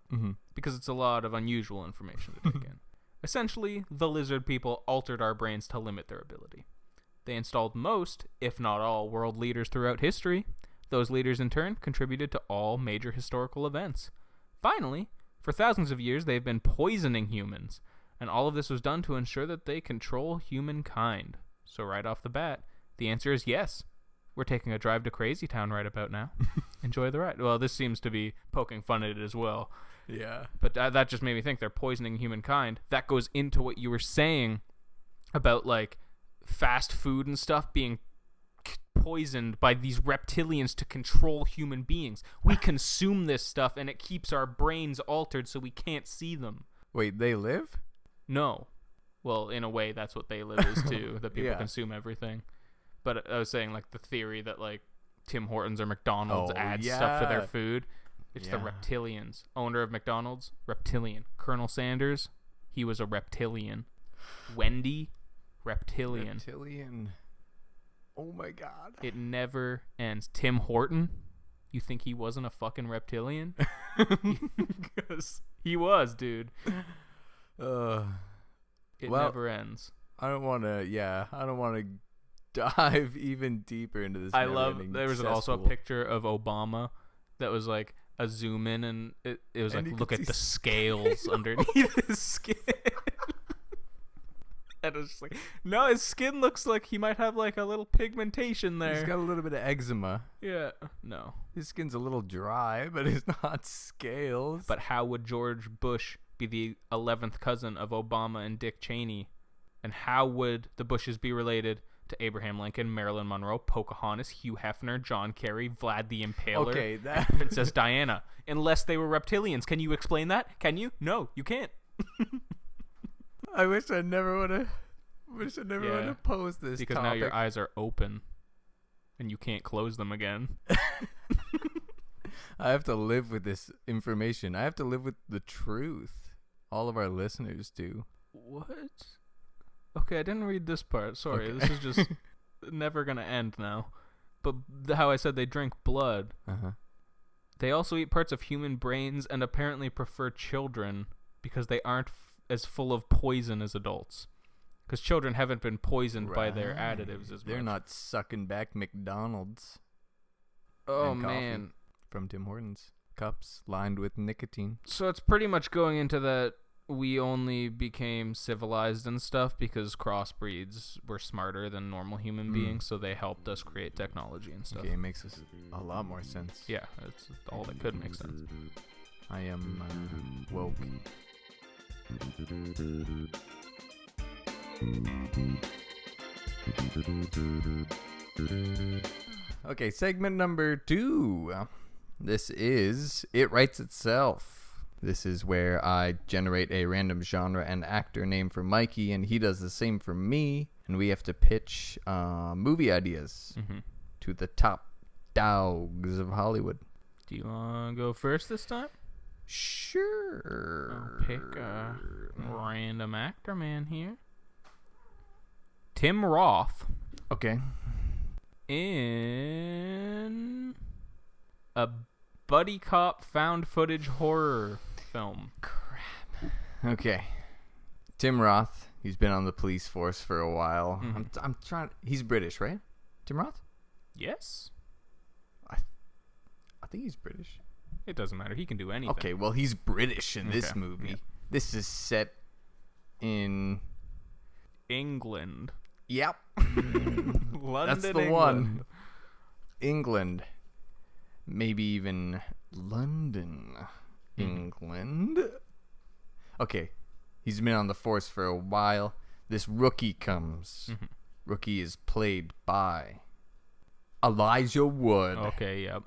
because it's a lot of unusual information to take in. Essentially, the lizard people altered our brains to limit their ability. They installed most, if not all, world leaders throughout history. Those leaders, in turn, contributed to all major historical events. Finally, for thousands of years, they've been poisoning humans, and all of this was done to ensure that they control humankind. So right off the bat, the answer is yes. We're taking a drive to Crazy Town right about now. Enjoy the ride. Well, this seems to be poking fun at it as well. Yeah. But that just made me think they're poisoning humankind. That goes into what you were saying about, like, fast food and stuff being poisoned by these reptilians to control human beings. We consume this stuff, and it keeps our brains altered so we can't see them. Wait, they live? No. Well, in a way, that's what they live is too, that people consume everything. But I was saying, like, the theory that, like, Tim Hortons or McDonald's add stuff to their food. It's the Reptilians. Owner of McDonald's, Reptilian. Colonel Sanders, he was a Reptilian. Wendy, Reptilian. Reptilian. Oh, my God. It never ends. Tim Horton, you think he wasn't a fucking Reptilian? Because he was, dude. It never ends. I don't want to dive even deeper into this. There was also a picture of Obama that was like a zoom in, and it was like, look at the scales underneath his skin. And it was just like, no, his skin looks like he might have like a little pigmentation there. He's got a little bit of eczema. Yeah, no. His skin's a little dry, but it's not scales. But how would George Bush be the 11th cousin of Obama and Dick Cheney? And how would the Bushes be related to Abraham Lincoln, Marilyn Monroe, Pocahontas, Hugh Hefner, John Kerry, Vlad the Impaler, and Princess Diana? Unless they were reptilians. Can you explain that? Can you? No, you can't. I wish I never would have posed this because topic. Now your eyes are open and you can't close them again. I have to live with this information. I have to live with the truth. All of our listeners do. What? Okay, I didn't read this part. Sorry, This is just never going to end now. But how I said they drink blood. Uh-huh. They also eat parts of human brains and apparently prefer children because they aren't as full of poison as adults. Because children haven't been poisoned by their additives as much. They're not sucking back McDonald's. Oh, man. From Tim Hortons. Cups lined with nicotine. So it's pretty much going into that we only became civilized and stuff because crossbreeds were smarter than normal human beings, so they helped us create technology and stuff. Okay, it makes a lot more sense. Yeah, that's all that could make sense. I am woke. Okay, segment number 2. This is It Writes Itself. This is where I generate a random genre and actor name for Mikey, and he does the same for me, and we have to pitch movie ideas to the top dogs of Hollywood. Do you want to go first this time? Sure. I'll pick a random actor man here. Tim Roth. Okay. in a buddy cop found footage horror film. Crap. Okay. Tim Roth. He's been on the police force for a while. Mm-hmm. I'm trying. He's British, right? Tim Roth? Yes. I think he's British. It doesn't matter. He can do anything. Okay, well, he's British in this movie. Yeah. This is set in England. Yep. London, that's the England. One. England. Maybe even London, England. Okay, he's been on the force for a while. This rookie comes. Mm-hmm. Rookie is played by Elijah Wood. Okay, yep.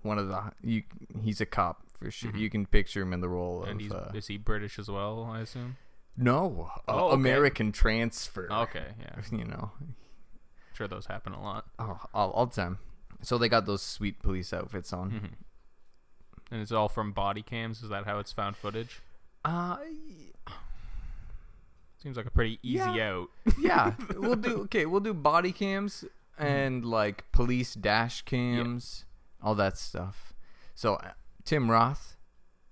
One of he's a cop for sure. Mm-hmm. You can picture him in the role and of. Is he British as well? I assume. No, okay. American transfer. Okay, yeah. You know, I'm sure those happen a lot. Oh, all the time. So they got those sweet police outfits on. Mm-hmm. And it's all from body cams. Is that how it's found footage? Seems like a pretty easy out. Yeah, we'll do body cams and like police dash cams, all that stuff. So Tim Roth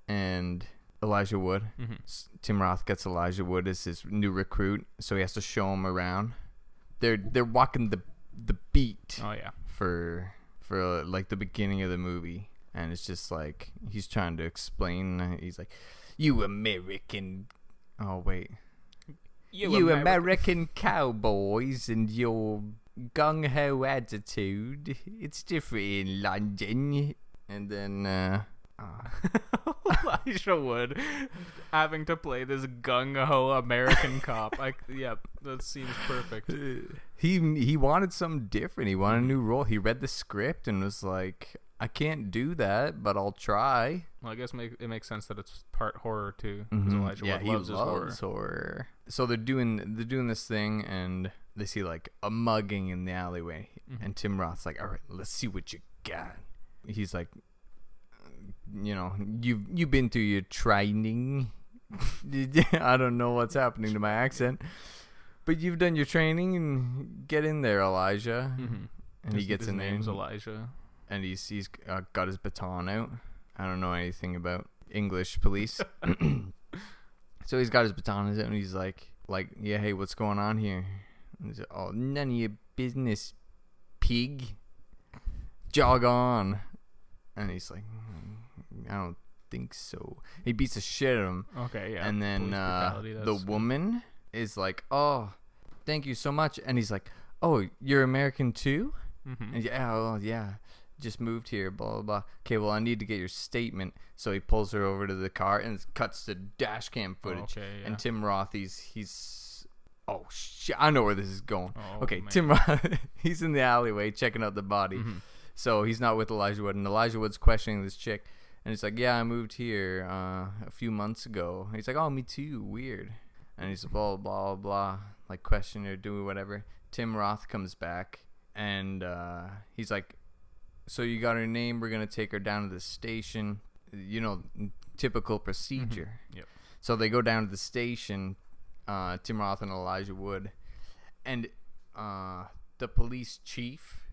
and Elijah Wood. Mm-hmm. Tim Roth gets Elijah Wood as his new recruit, so he has to show him around. They're walking the beat. Oh yeah. For like the beginning of the movie, and it's just like he's trying to explain. He's like, "You American, oh wait, you American cowboys and your gung ho attitude. It's different in London." And then Elijah Wood having to play this gung-ho American cop. Yep, that seems perfect. He wanted something different. He wanted a new role. He read the script and was like, I can't do that, but I'll try. Well, I guess it makes sense that it's part horror too. Because Elijah Wood loves his horror. So they're doing this thing, and they see like a mugging in the alleyway, and Tim Roth's like, all right, let's see what you got. He's like, you know, you've been through your training. I don't know what's happening to my accent, but you've done your training, and get in there, Elijah. Mm-hmm. And he gets in there. His name's Elijah, and he's got his baton out. I don't know anything about English police, so he's got his baton out, and he's like, yeah, hey, what's going on here? And he's like, oh, none of your business, pig. Jog on. And he's like, I don't think so. He beats the shit out of him. Okay, yeah. And then the woman is like, oh, thank you so much. And he's like, oh, you're American too? Mm-hmm. And yeah, just moved here, blah, blah, blah. Okay, well, I need to get your statement. So he pulls her over to the car and cuts to dash cam footage. Okay, yeah. And Tim Roth, he's oh, shit, I know where this is going. Oh, okay, man. Tim Roth, he's in the alleyway checking out the body. Mm-hmm. So he's not with Elijah Wood, and Elijah Wood's questioning this chick, and he's like, yeah, I moved here a few months ago. And he's like, oh, me too, weird. And he's like, blah, blah, blah, like questioning her, doing whatever. Tim Roth comes back, and he's like, so you got her name, we're going to take her down to the station. You know, typical procedure. Mm-hmm. Yep. So they go down to the station, Tim Roth and Elijah Wood, and the police chief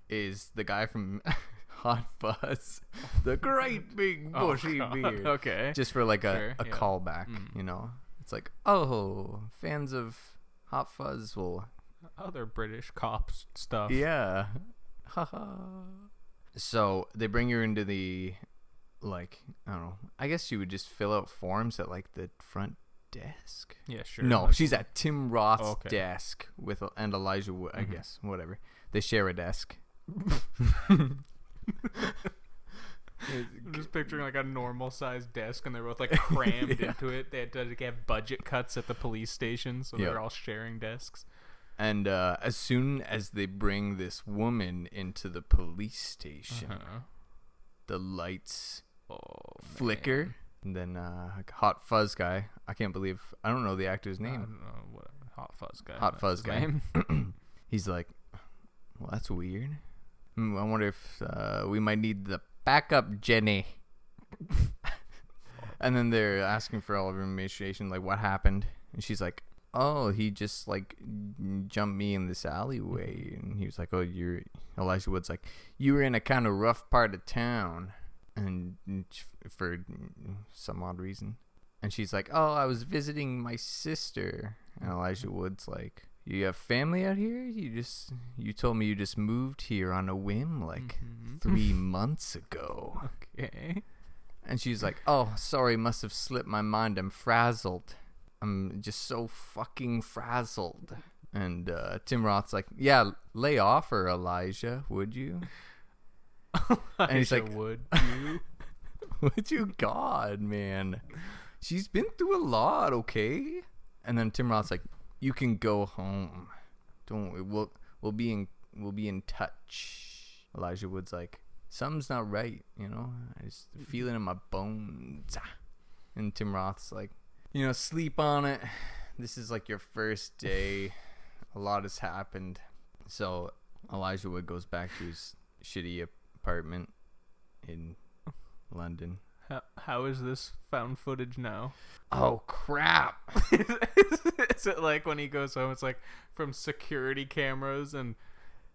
is the guy from Hot Fuzz, the great big bushy beard. Okay, just for like a callback, you know. It's like, oh, fans of Hot Fuzz will other British cops stuff. Yeah, so they bring her into the, like, I don't know. I guess you would just fill out forms at like the front desk. Yeah, sure. No, she's at Tim Roth's desk and Elijah Wood, I guess, whatever. They share a desk. I'm just picturing like a normal sized desk, and they're both like crammed into it. They had to get budget cuts at the police station, so they're all sharing desks. And as soon as they bring this woman into the police station, the lights flicker. And then Hot Fuzz guy, I don't know the actor's name. I don't know what Hot Fuzz guy. Hot Fuzz guy. He's like, well, that's weird. I wonder if we might need the backup, Jenny. And then they're asking for all of her information, like what happened. And she's like, oh, he just like jumped me in this alleyway. And he was like, oh, Elijah Wood's like, you were in a kind of rough part of town, and for some odd reason. And she's like, oh, I was visiting my sister. And Elijah Wood's like, you have family out here? You told me you just moved here on a whim like 3 months ago. Okay. And she's like, oh, sorry, must have slipped my mind. I'm frazzled. I'm just so fucking frazzled. And Tim Roth's like, yeah, lay off her, Elijah, would you? And he's like, would you? Would you? God, man. She's been through a lot, okay? And then Tim Roth's like, you can go home. We'll be in touch. Elijah Wood's like, something's not right, you know? I just feel it in my bones. And Tim Roth's like, you know, sleep on it. This is like your first day. A lot has happened. So Elijah Wood goes back to his shitty apartment in London. How is this found footage now? Oh, crap. Is it like when he goes home, it's like from security cameras, and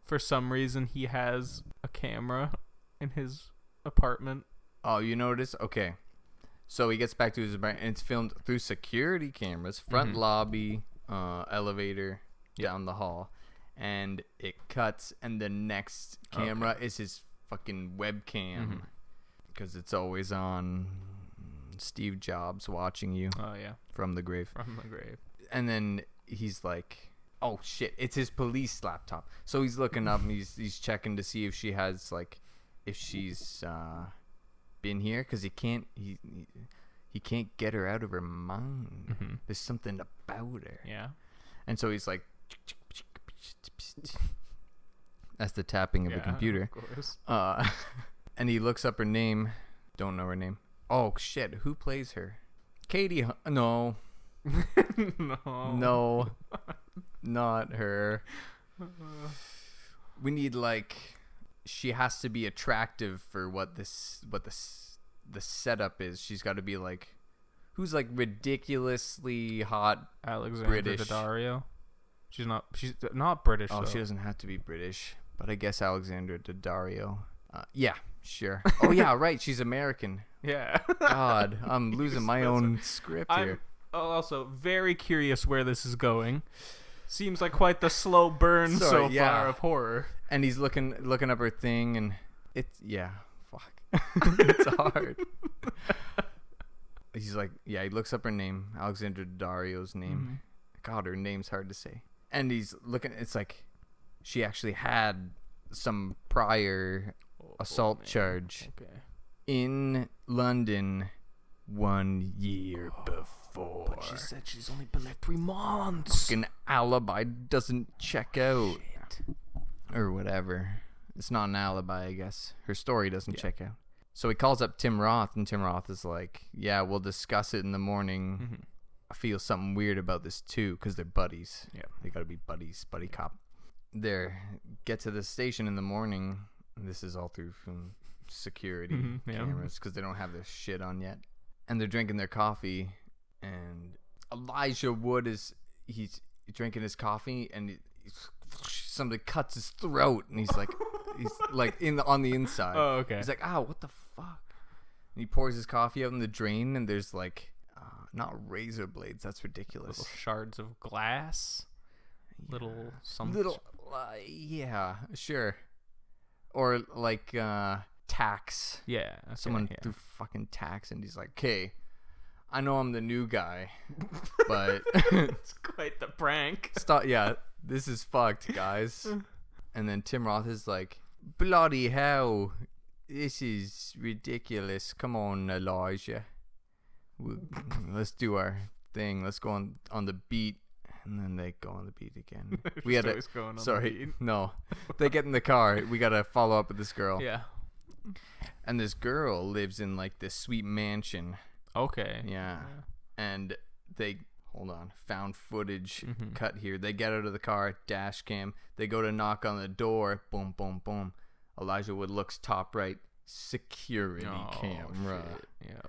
for some reason he has a camera in his apartment? Oh, you notice? Okay. So he gets back to his apartment, and it's filmed through security cameras, front lobby, elevator, down the hall. And it cuts, and the next camera is his fucking webcam. Because it's always on. Steve Jobs watching you. Oh, yeah. From the grave. And then he's like, oh, shit. It's his police laptop. So he's looking up, and he's checking to see if she has, like, if she's been here. Because he can't get her out of her mind. There's something about her. Yeah. And so he's like, that's the tapping of the computer. Of course. And he looks up her name. Don't know her name. Oh, shit. Who plays her? Katie. No. No. Not her. We need, like... She has to be attractive for what the setup is. She's got to be, like... Who's, like, ridiculously hot Alexandra British. Daddario. She's not British, Oh, though. she doesn't have to be British. But I guess Alexandra Daddario. Yeah. Sure. Oh, yeah, right. She's American. Yeah. God, I'm losing my own script here. I'm also very curious where this is going. Seems like quite the slow burn so far of horror. And he's looking up her thing, and it's, fuck. It's hard. He's like, he looks up her name, Alexandra Daddario's name. God, her name's hard to say. And he's looking, it's like, she actually had some prior assault charge in London 1 year before. But she said she's only been there 3 months. Fucking alibi doesn't check out. Or whatever. It's not an alibi, I guess. Her story doesn't check out. So he calls up Tim Roth, and Tim Roth is like, yeah, we'll discuss it in the morning. I feel something weird about this too, because they're buddies. Yeah, they gotta be buddies, buddy cop. Get to the station in the morning. This is all through from security cameras, because they don't have their shit on yet. And they're drinking their coffee, and Elijah Wood he's drinking his coffee, and somebody cuts his throat, and he's like on the inside. Oh, okay. He's like, what the fuck? And he pours his coffee out in the drain, and there's like not razor blades. That's ridiculous. Little shards of glass. Little something. Little, yeah, sure. Or like tacks. Yeah. Okay, Someone threw fucking tacks, and he's like, okay, I know I'm the new guy, but it's quite the prank. Stop. Yeah, this is fucked, guys. And then Tim Roth is like, bloody hell, this is ridiculous. Come on, Elijah. Let's do our thing. Let's go on the beat. And then they go on the beat again. We had no. They get in the car. We gotta follow up with this girl. Yeah. And this girl lives in like this sweet mansion. Okay. Yeah. And they found footage cut here. They get out of the car, dash cam. They go to knock on the door. Boom, boom, boom. Elijah Wood looks top right. Security camera. Shit. Yeah.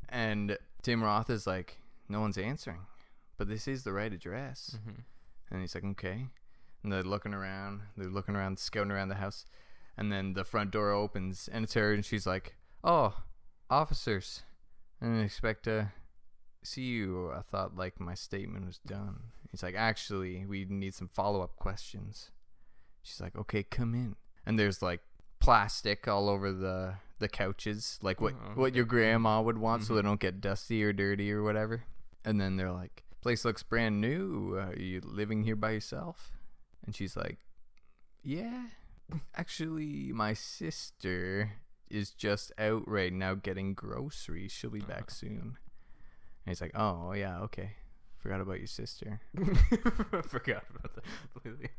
And Tim Roth is like, no one's answering. but this is the right address. And he's like, okay. And they're looking around, scouting around the house. And then the front door opens, and it's her, and she's like, oh, officers, I didn't expect to see you. I thought, like, my statement was done. He's like, actually, we need some follow-up questions. She's like, okay, come in. And there's, like, plastic all over the couches, like what your grandma would want, so they don't get dusty or dirty or whatever. And then they're like, place looks brand new. Are you living here by yourself? And she's like, yeah, actually my sister is just out right now getting groceries. She'll be back soon. And he's like, oh yeah, okay, forgot about your sister. Forgot about that completely.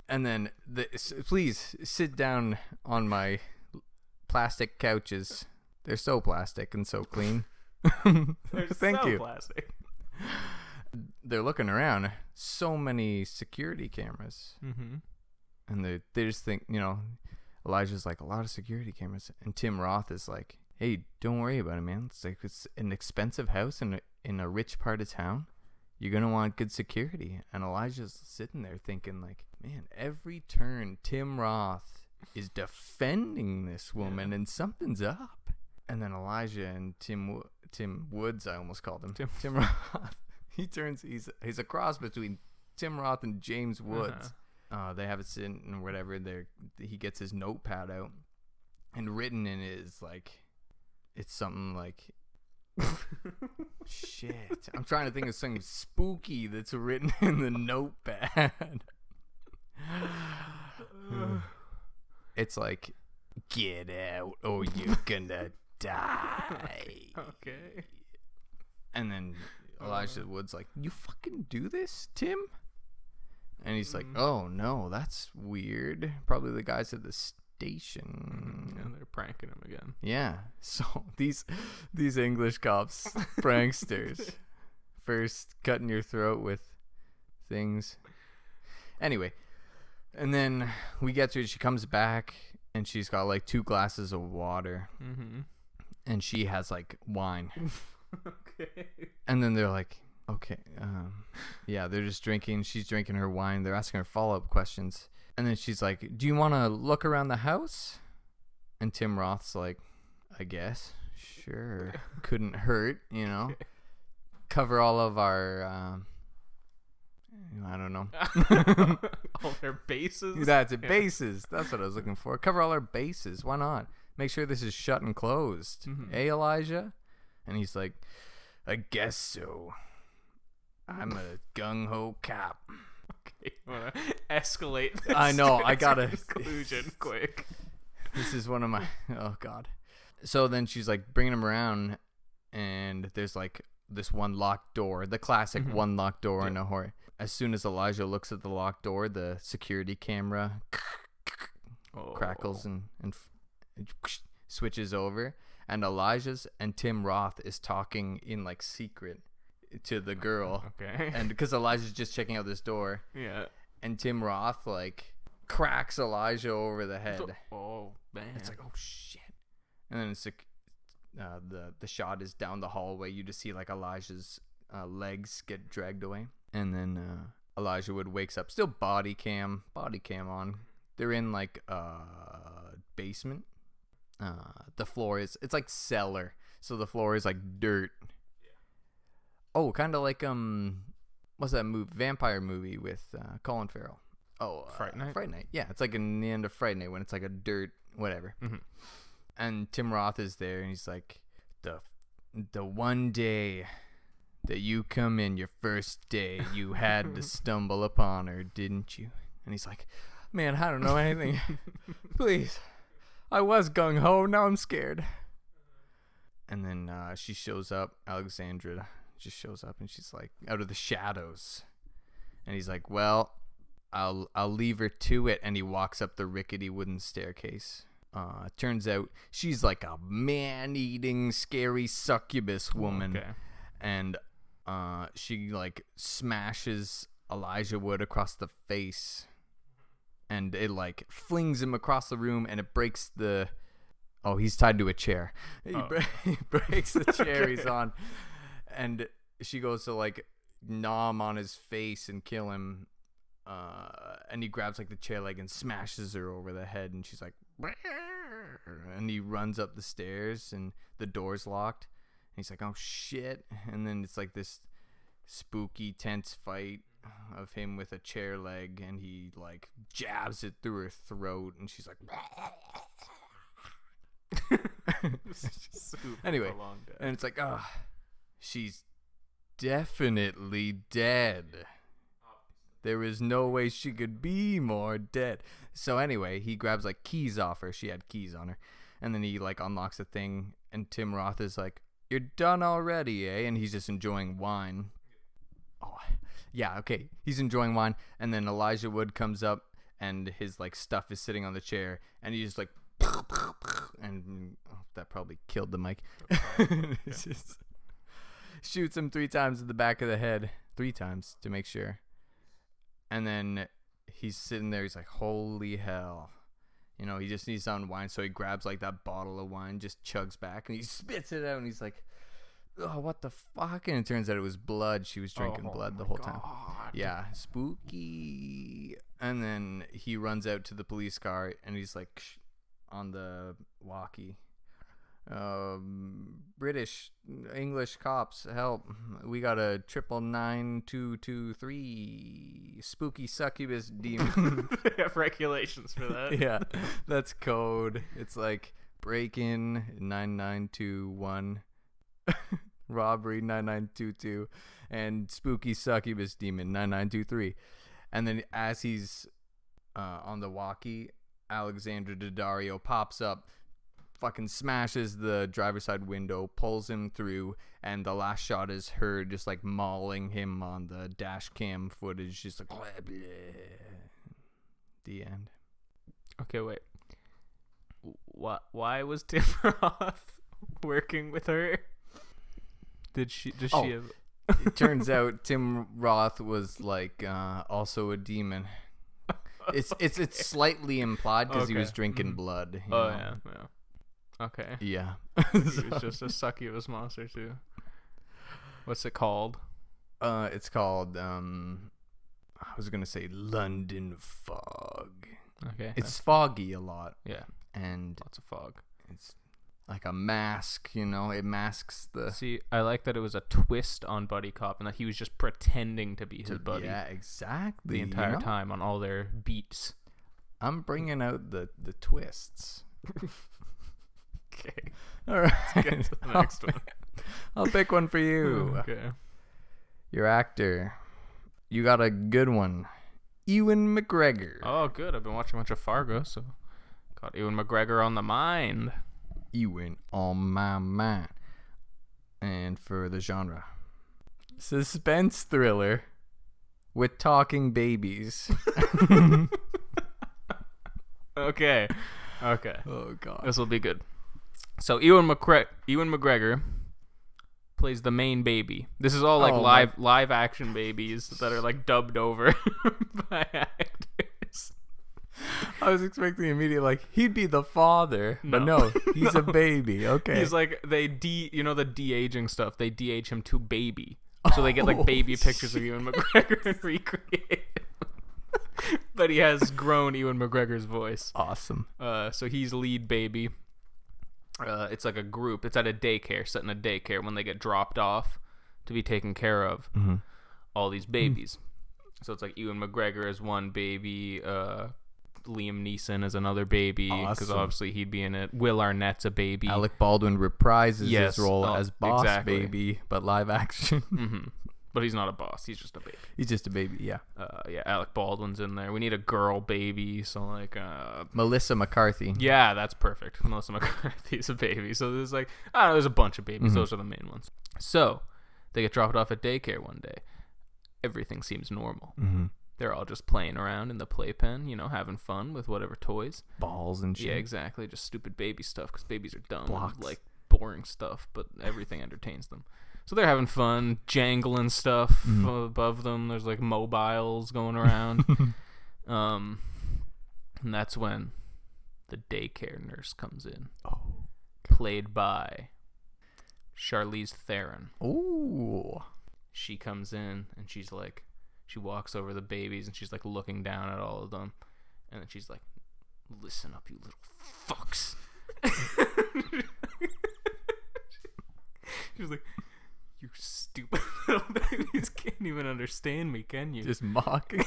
And then please sit down on my plastic couches. They're so plastic and so clean. Thank you. Plastic. They're looking around. So many security cameras. And they just think, Elijah's like, a lot of security cameras. And Tim Roth is like, hey, don't worry about it, man. It's like, it's an expensive house in a rich part of town. You're going to want good security. And Elijah's sitting there thinking, like, man, every turn Tim Roth is defending this woman, and something's up. And then Elijah and Tim Woods, I almost called him. Tim Roth. He's a cross between Tim Roth and James Woods. They have it sitting and whatever. He gets his notepad out, and written in it is like, it's something like, shit. I'm trying to think of something spooky that's written in the notepad. It's like, get out or you're gonna die. Okay. And then Elijah Wood's like, you fucking do this, Tim? And he's like, oh no, that's weird. Probably the guys at the station. And they're pranking him again. Yeah. So these English cops, pranksters, first cutting your throat with things. Anyway, and then we get to it. She comes back, and she's got like 2 glasses of water, and she has like wine. Okay. And then they're like, okay, yeah, they're just drinking. She's drinking her wine. They're asking her follow-up questions. And then she's like, do you want to look around the house? And Tim Roth's like, I guess. Sure. Couldn't hurt, Okay. Cover all of our, I don't know. All their bases? That's it, bases. That's what I was looking for. Cover all our bases. Why not? Make sure this is shut and closed. Hey, Elijah? And he's like, I guess so. I'm a gung-ho cop. Okay, you want to escalate this? I know, I gotta. Conclusion, quick. This is one of my, oh God. So then she's like bringing him around, and there's like this one locked door, the classic one locked door in a horror. As soon as Elijah looks at the locked door, the security camera crackles and switches over. And Elijah's and Tim Roth is talking in like secret to the girl. Okay. And because Elijah's just checking out this door. Yeah. And Tim Roth like cracks Elijah over the head. Oh man. It's like, oh shit. And then it's like, the shot is down the hallway. You just see like Elijah's legs get dragged away. And then Elijah Wood wakes up, still body cam on. They're in like a basement. The floor it's like cellar, so the floor is like dirt. Oh, kind of like what's that movie? Vampire movie with Colin Farrell. Oh, Fright Night. Fright Night. Yeah, it's like in the end of Fright Night when it's like a dirt whatever. And Tim Roth is there, and he's like, the one day that you come in, your first day, you had to stumble upon her, didn't you? And he's like, man, I don't know anything. Please. I was gung-ho, now I'm scared. And then she shows up, Alexandra just shows up, and she's like, out of the shadows. And he's like, well, I'll leave her to it. And he walks up the rickety wooden staircase. Turns out she's like a man-eating, scary succubus woman. Okay. And she like smashes Elijah Wood across the face. And it like flings him across the room, and it breaks the. Oh, he's tied to a chair. He breaks the chair he's on, and she goes to like nom on his face and kill him. And he grabs like the chair leg and smashes her over the head, and she's like, and he runs up the stairs and the door's locked. And he's like, oh shit. And then it's like this spooky, tense fight of him with a chair leg, and he like jabs it through her throat, and she's like, anyway, and it's like, she's definitely dead. There is no way she could be more dead. So anyway, he grabs like keys off her. She had keys on her. And then he like unlocks the thing, and Tim Roth is like, you're done already, eh? And he's just enjoying wine. Oh, yeah, okay. He's enjoying wine. And then Elijah Wood comes up, and his like stuff is sitting on the chair, and he's just like, and that probably killed the mic. Just shoots him 3 times in the back of the head. 3 times to make sure. And then he's sitting there. He's like, holy hell. You know, he just needs some wine. So he grabs like that bottle of wine, just chugs back, and he spits it out. And he's like, oh, what the fuck? And it turns out it was blood. She was drinking blood the whole time. Yeah, spooky. And then he runs out to the police car, and he's like on the walkie. British, English cops, help. We got a 999-223 spooky succubus demon. They have regulations for that. Yeah, that's code. It's like break-in 9921, robbery 9922, and spooky succubus demon 9923. And then as he's on the walkie, Alexander Daddario pops up, fucking smashes the driver's side window, pulls him through, and the last shot is her just like mauling him on the dash cam footage, just like blah, blah. The end. Okay, wait. Why was Tim Roth working with her? Does she have... It turns out Tim Roth was like also a demon. It's slightly implied because he was drinking blood. You know? Yeah. Okay. Yeah. He was just a succubus monster too. What's it called? It's called I was gonna say London Fog. Okay. It's foggy a lot. Yeah. And lots of fog. It's like a mask, you know, it masks the... See, I like that it was a twist on Buddy Cop and that he was just pretending to be his buddy. Yeah, exactly. The entire time on all their beats. I'm bringing out the twists. Okay. All right. Let's get to the next one. I'll pick one for you. Okay. Your actor. You got a good one. Ewan McGregor. Oh, good. I've been watching a bunch of Fargo, so got Ewan McGregor on the mind. Ewan on my mind. And for the genre, suspense thriller with talking babies. Okay. Oh god. This will be good. So Ewan McGregor plays the main baby. This is all like live action babies that are like dubbed over by actors. I was expecting immediately like he'd be the father, but no, he's a baby. Okay. He's like the de-aging stuff. They de-age him to baby. So they get like baby pictures of Ewan McGregor and recreate him. But he has grown Ewan McGregor's voice. Awesome. So he's lead baby. It's like a group. It's at a daycare, set in a daycare when they get dropped off to be taken care of. Mm-hmm. All these babies. So it's like Ewan McGregor is one baby. Liam Neeson is another baby because obviously he'd be in it. Will Arnett's a baby. Alec Baldwin reprises his role as boss baby, but live action. Mm-hmm. But he's not a boss. He's just a baby. He's just a baby, yeah. Yeah, Alec Baldwin's in there. We need a girl baby, so like... Melissa McCarthy. Yeah, that's perfect. Melissa McCarthy's a baby. So there's like... I don't know, there's a bunch of babies. Mm-hmm. Those are the main ones. So, they get dropped off at daycare one day. Everything seems normal. Mm-hmm. They're all just playing around in the playpen, you know, having fun with whatever toys. Balls and shit. Yeah, exactly. Just stupid baby stuff, because babies are dumb. Blocks. And, like, boring stuff, but everything entertains them. So they're having fun, jangling stuff above them. There's like mobiles going around. And that's when the daycare nurse comes in. Oh. Played by Charlize Theron. Ooh. she comes in and she's like, she walks over the babies and she's like looking down at all of them, and then she's like, listen up, you little fucks. She's like, you stupid little babies can't even understand me, can you? Just mocking.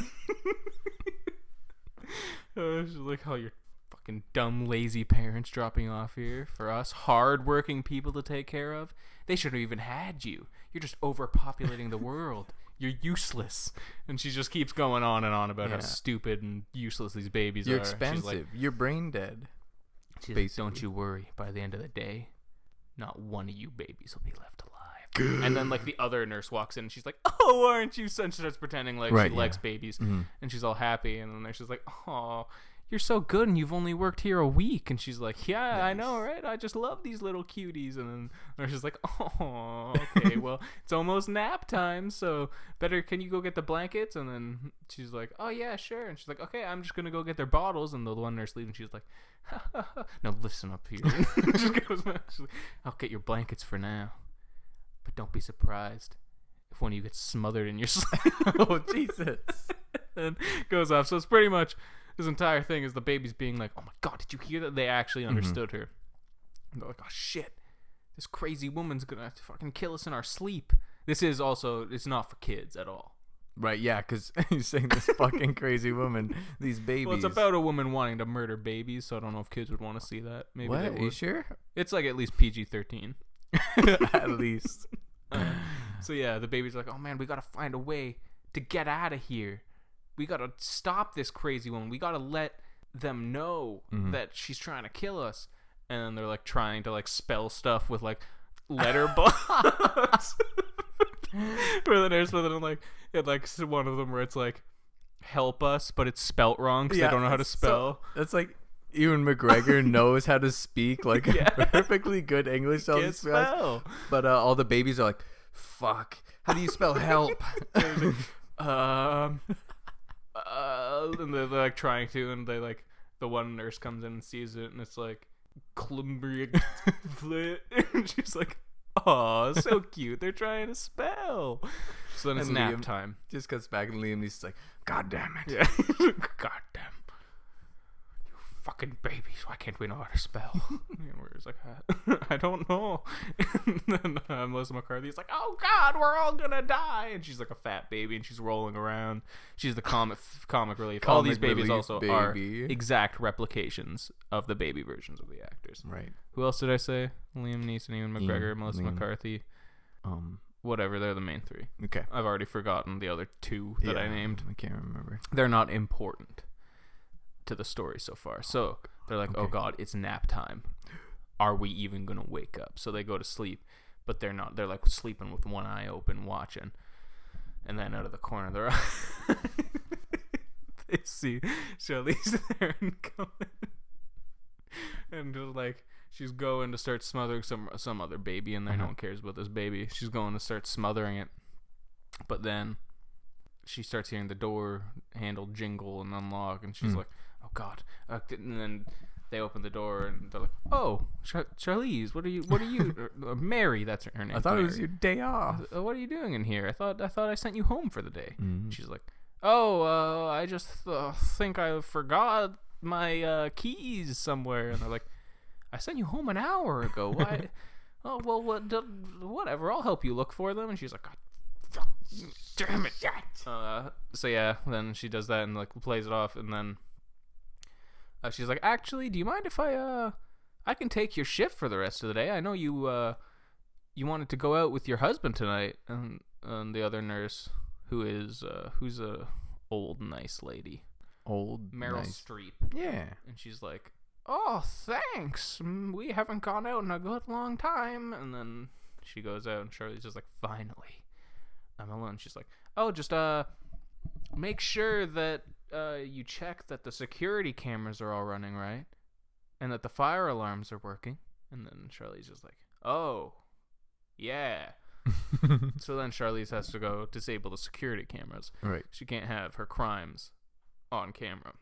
She's like, oh, you're fucking dumb, lazy parents dropping off here for us hard-working people to take care of. They should have even had you. You're just overpopulating the world. You're useless. And she just keeps going on and on about how stupid and useless these babies You're are. expensive. Like, you're brain dead. She's like, don't you worry. By the end of the day, not one of you babies will be left alive. And then like the other nurse walks in and she's like, oh, aren't you? And she starts pretending like she likes babies. And she's all happy. And the nurse is like, oh, you're so good and you've only worked here a week. And she's like, yeah, nice. I know, right? I just love these little cuties. And then the nurse is like, oh, okay, well, it's almost nap time, so can you go get the blankets? And then she's like, oh yeah, sure. And she's like, okay, I'm just gonna go get their bottles. And the one nurse leaves and she's like, no, listen up here. She goes back, she's like, I'll get your blankets for now, but don't be surprised if one of you gets smothered in your sleep. Oh, Jesus. And goes off. So it's pretty much this entire thing is the babies being like, oh my God, did you hear that? They actually understood her. And they're like, oh shit, this crazy woman's gonna fucking kill us in our sleep. This is also, it's not for kids at all. Right, yeah, because he's saying this fucking crazy woman, these babies. Well, it's about a woman wanting to murder babies, so I don't know if kids would want to see that. Maybe what? They Are would. You sure? It's like at least PG-13. At least. So yeah, the baby's like, oh man, we gotta find a way to get out of here. We gotta stop this crazy woman. We gotta let them know that she's trying to kill us. And then they're like trying to like spell stuff with like letter bugs. For the nurse, but then like one of them where it's like help us, but it's spelt wrong because they don't know how to spell. So, that's like Ewan McGregor knows how to speak like perfectly good English. Can't spell. But all the babies are like, fuck. How do you spell help? And they're like trying to, and they like the one nurse comes in and sees it, and it's like Clumbric flit, and she's like, oh, so cute. They're trying to spell. So then it's nap time. Just cuts back and Liam, he's like, God damn it. Yeah. God damn. You fucking babies. Why can't we know how to spell? And we're like, I don't know. And then Melissa McCarthy's like, oh God, we're all gonna die. And she's like a fat baby and she's rolling around. She's the comic relief. All these babies also are exact replications of the baby versions of the actors. Right. Who else did I say? Liam Neeson, Ewan McGregor, Melissa McCarthy. Whatever, they're the main three. Okay. I've already forgotten the other two that I named. I can't remember. They're not important to the story so far. So they're like, oh God, it's nap time. Are we even going to wake up? So they go to sleep, but they're not. They're like sleeping with one eye open, watching. And then out of the corner of their eye, they see Charlize Theron coming. And just like, she's going to start smothering some other baby in there. No one cares about this baby. She's going to start smothering it. But then she starts hearing the door handle jingle and unlock, and she's like, oh God. And then they open the door, and they're like, oh, Charlize, what are you, Mary, that's her name. I thought Mary. it was your day off. What are you doing in here? I thought I sent you home for the day. She's like, oh, I just think I forgot my keys somewhere. And they're like, I sent you home an hour ago. Why? Oh, well, whatever. I'll help you look for them. And she's like, God, damn it. So yeah, then she does that and like plays it off. And then she's like, actually, do you mind if I can take your shift for the rest of the day? I know you wanted to go out with your husband tonight. And the other nurse, who's a old nice lady. Old Meryl nice. Streep. Yeah. And she's like, oh, thanks. We haven't gone out in a good long time. And then she goes out, and Charlie's just like, finally, I'm alone. She's like, oh, just make sure that you check that the security cameras are all running right, and that the fire alarms are working. And then Charlie's just like, oh, yeah. So then Charlize has to go disable the security cameras. Right. She can't have her crimes on camera.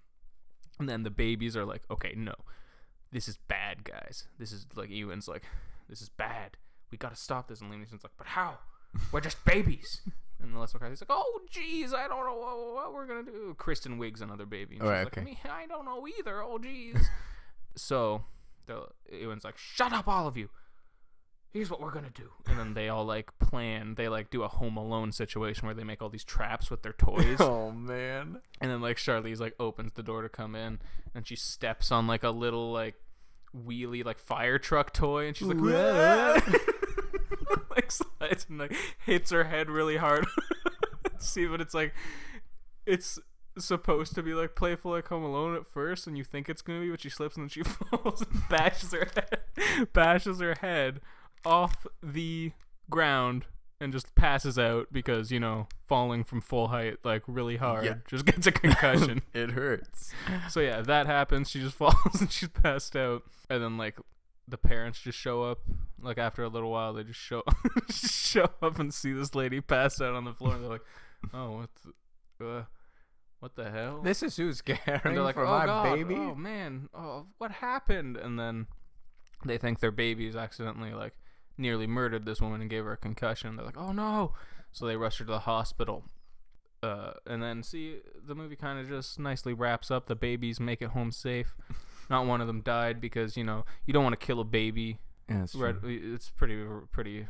And then the babies are like, okay, no, this is bad, guys. This is like, Ewan's like, this is bad. We got to stop this. And Liam Neeson's like, but how? We're just babies. And Melissa McCarthy's like, oh, geez, I don't know what we're going to do. Kristen Wiig's another baby. And she's like, I don't know either. Oh, geez. So Ewan's like, shut up, all of you. Here's what we're going to do. And then they all, like, plan. They, like, do a Home Alone situation where they make all these traps with their toys. Oh, man. And then, like, Charlize, like, opens the door to come in. And she steps on, like, a little, like, wheelie, like, fire truck toy. And she's like, like, slides and, like, hits her head really hard. See, but it's, like, it's supposed to be, like, playful, like, Home Alone at first. And you think it's going to be, but she slips and then she falls and bashes her head off the ground and just passes out because, you know, falling from full height, like, really hard, just gets a concussion. It hurts. So yeah, that happens. She just falls and she's passed out. And then, like, the parents just show up. Like, after a little while, they just show up and see this lady pass out on the floor. And they're like, oh, what the hell? This is who's caring and they're like, for my God. Baby? Oh, man. Oh, what happened? And then they think their baby's accidentally, like, nearly murdered this woman and gave her a concussion. They're like, oh no. So they rush her to the hospital. And then, see, the movie kind of just nicely wraps up. The babies make it home safe. Not one of them died because, you know, you don't want to kill a baby. Yeah, that's true. It's pretty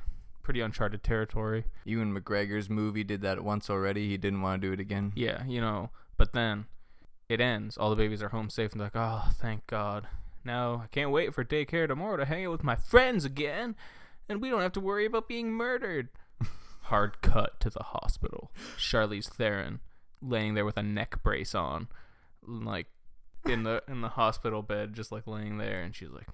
uncharted territory. Ewan McGregor's movie did that once already. He didn't want to do it again. Yeah, you know, but then it ends. All the babies are home safe and they're like, oh, thank God. Now I can't wait for daycare tomorrow to hang out with my friends again. And we don't have to worry about being murdered. Hard cut to the hospital. Charlize Theron laying there with a neck brace on, like in the hospital bed, just like laying there, and she's like,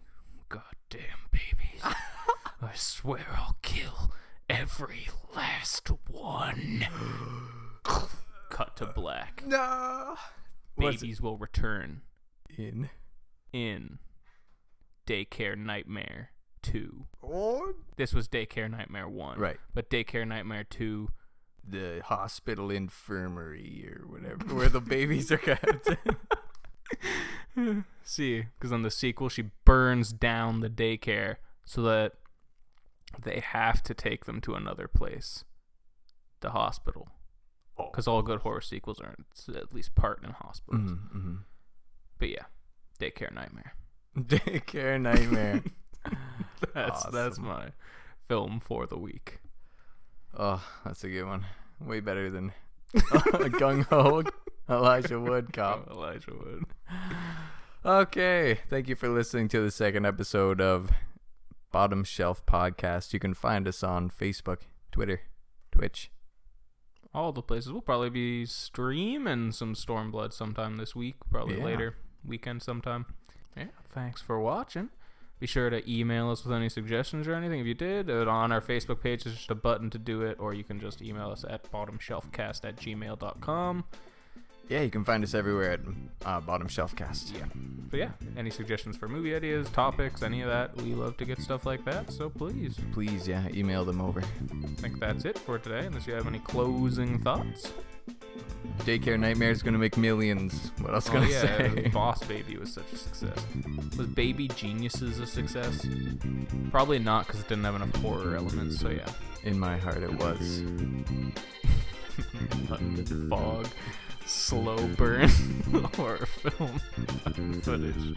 "God damn babies! I swear I'll kill every last one." Cut to black. No. Babies will return in Daycare Nightmare 2. Oh. This was Daycare Nightmare 1. Right. But Daycare Nightmare 2. The hospital infirmary or whatever, where the babies are kept. See, because on the sequel, she burns down the daycare so that they have to take them to another place. The hospital. Because all good horror sequels are at least part in hospitals. Mm-hmm. But yeah, Daycare Nightmare. Daycare Nightmare. That's my film for the week. Oh, that's a good one. Way better than Gung Ho Elijah Wood cop. Elijah Wood. Okay, thank you for listening to the second episode of Bottom Shelf Podcast. You can find us on Facebook, Twitter, Twitch. All the places. We'll probably be streaming some Stormblood sometime this week. Probably later. Weekend sometime. Yeah. Thanks for watching. Be sure to email us with any suggestions or anything. If you did, on our Facebook page, there's just a button to do it. Or you can just email us at bottomshelfcast@gmail.com. Yeah, you can find us everywhere at Bottom Shelf Cast. Yeah. But yeah, any suggestions for movie ideas, topics, any of that, we love to get stuff like that. So please, email them over. I think that's it for today, unless you have any closing thoughts. Daycare Nightmare is going to make millions. What else can I say? Boss Baby was such a success. Was Baby Geniuses a success? Probably not, because it didn't have enough horror elements, so yeah. In my heart it was. London Fog. Slow burn horror film footage.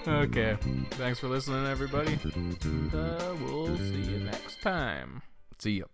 Okay. Thanks for listening, everybody. We'll see you next time. See ya.